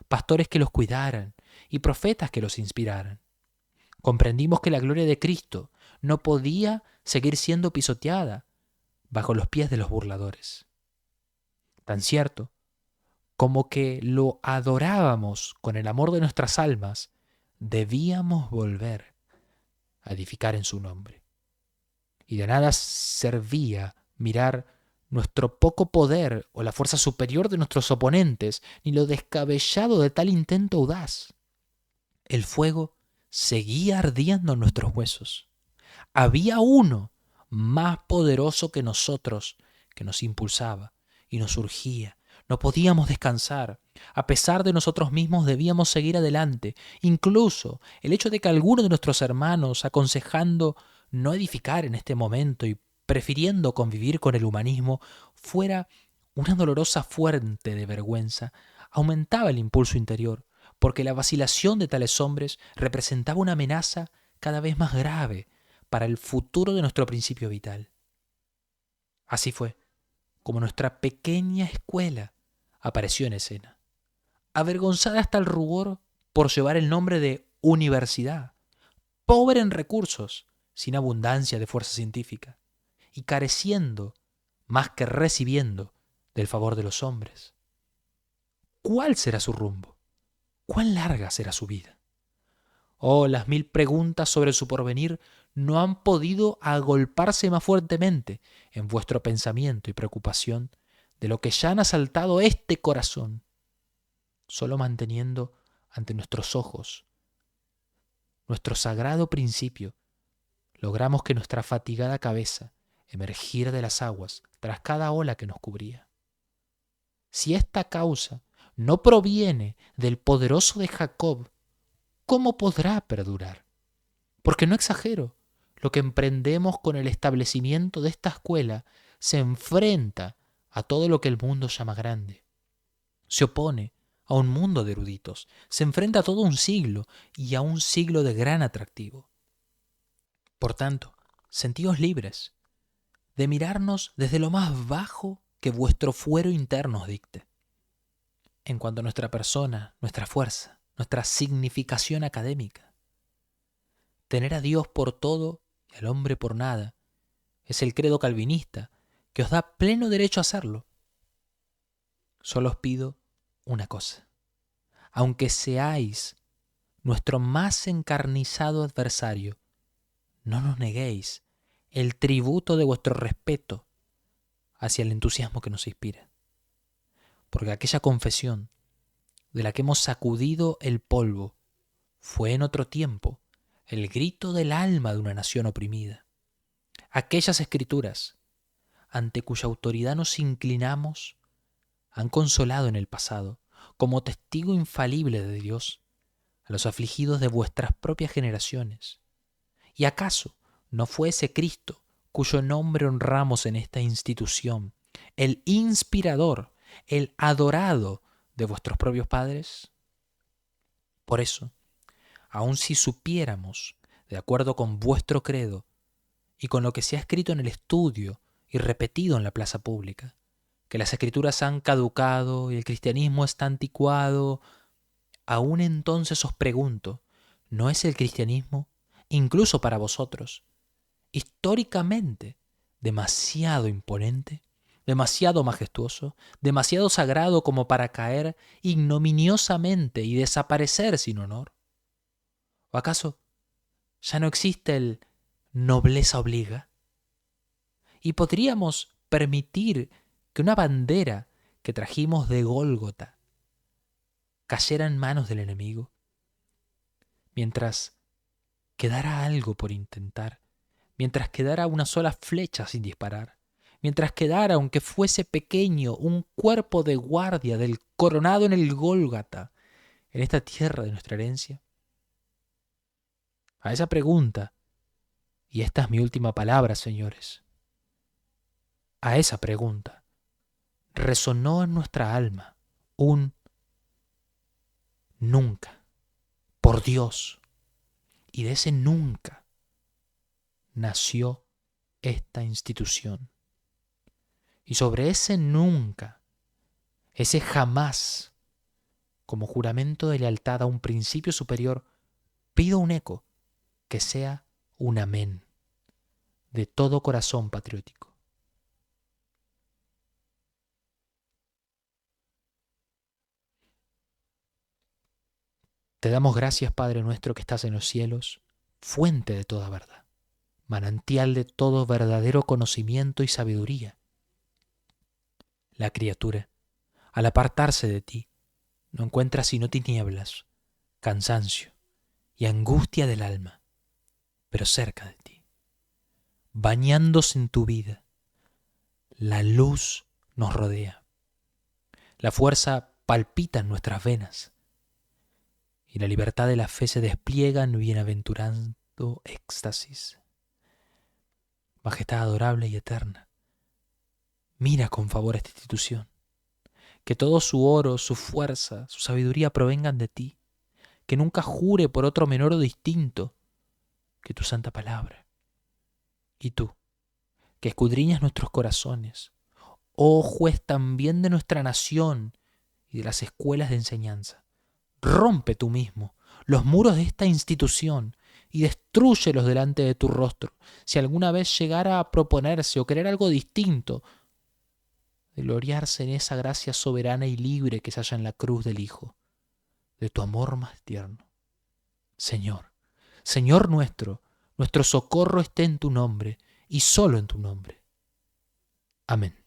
pastores que los cuidaran y profetas que los inspiraran. Comprendimos que la gloria de Cristo no podía seguir siendo pisoteada bajo los pies de los burladores. Tan cierto como que lo adorábamos con el amor de nuestras almas, debíamos volver a edificar en su nombre. Y de nada servía mirar nuestro poco poder o la fuerza superior de nuestros oponentes, ni lo descabellado de tal intento audaz. El fuego seguía ardiendo en nuestros huesos. Había uno más poderoso que nosotros que nos impulsaba y nos urgía. No podíamos descansar. A pesar de nosotros mismos debíamos seguir adelante. Incluso el hecho de que algunos de nuestros hermanos, aconsejando no edificar en este momento y prefiriendo convivir con el humanismo, fuera una dolorosa fuente de vergüenza, aumentaba el impulso interior, porque la vacilación de tales hombres representaba una amenaza cada vez más grave para el futuro de nuestro principio vital. Así fue como nuestra pequeña escuela apareció en escena, avergonzada hasta el rubor por llevar el nombre de universidad, pobre en recursos, sin abundancia de fuerza científica, y careciendo, más que recibiendo, del favor de los hombres. ¿Cuál será su rumbo? ¿Cuán larga será su vida? Oh, las mil preguntas sobre su porvenir no han podido agolparse más fuertemente en vuestro pensamiento y preocupación de lo que ya han asaltado este corazón, solo manteniendo ante nuestros ojos nuestro sagrado principio, logramos que nuestra fatigada cabeza emergiera de las aguas tras cada ola que nos cubría. Si esta causa no proviene del poderoso de Jacob, ¿cómo podrá perdurar? Porque no exagero, lo que emprendemos con el establecimiento de esta escuela se enfrenta a todo lo que el mundo llama grande. Se opone a un mundo de eruditos, se enfrenta a todo un siglo y a un siglo de gran atractivo. Por tanto, sentíos libres de mirarnos desde lo más bajo que vuestro fuero interno os dicte. En cuanto a nuestra persona, nuestra fuerza, nuestra significación académica, tener a Dios por todo y al hombre por nada es el credo calvinista que os da pleno derecho a hacerlo. Solo os pido una cosa. Aunque seáis nuestro más encarnizado adversario, no nos neguéis el tributo de vuestro respeto hacia el entusiasmo que nos inspira. Porque aquella confesión de la que hemos sacudido el polvo fue en otro tiempo el grito del alma de una nación oprimida. Aquellas escrituras ante cuya autoridad nos inclinamos han consolado en el pasado, como testigo infalible de Dios, a los afligidos de vuestras propias generaciones. ¿Y acaso no fue ese Cristo cuyo nombre honramos en esta institución, el inspirador, el adorado de vuestros propios padres? Por eso, aun si supiéramos, de acuerdo con vuestro credo y con lo que se ha escrito en el estudio y repetido en la plaza pública, que las escrituras han caducado y el cristianismo está anticuado, aún entonces os pregunto, ¿no es el cristianismo, incluso para vosotros, históricamente demasiado imponente, demasiado majestuoso, demasiado sagrado como para caer ignominiosamente y desaparecer sin honor? ¿O acaso ya no existe el nobleza obliga? ¿Y podríamos permitir que una bandera que trajimos de Gólgota cayera en manos del enemigo? Mientras quedara algo por intentar, mientras quedara una sola flecha sin disparar, mientras quedara, aunque fuese pequeño, un cuerpo de guardia del coronado en el Gólgota, en esta tierra de nuestra herencia. A esa pregunta, y esta es mi última palabra, señores, a esa pregunta resonó en nuestra alma un nunca, por Dios, y de ese nunca nació esta institución. Y sobre ese nunca, ese jamás, como juramento de lealtad a un principio superior, pido un eco que sea un amén de todo corazón patriótico. Te damos gracias, Padre nuestro que estás en los cielos, fuente de toda verdad, manantial de todo verdadero conocimiento y sabiduría. La criatura, al apartarse de ti, no encuentra sino tinieblas, cansancio y angustia del alma, pero cerca de ti, bañándose en tu vida, la luz nos rodea, la fuerza palpita en nuestras venas y la libertad de la fe se despliega en bienaventurado éxtasis. Majestad adorable y eterna, mira con favor esta institución, que todo su oro, su fuerza, su sabiduría provengan de ti, que nunca jure por otro menor o distinto que tu santa palabra. Y tú, que escudriñas nuestros corazones, oh juez también de nuestra nación y de las escuelas de enseñanza, rompe tú mismo los muros de esta institución y destrúyelos delante de tu rostro, si alguna vez llegara a proponerse o querer algo distinto de gloriarse en esa gracia soberana y libre que se halla en la cruz del Hijo, de tu amor más tierno. Señor, Señor nuestro socorro esté en tu nombre y solo en tu nombre. Amén.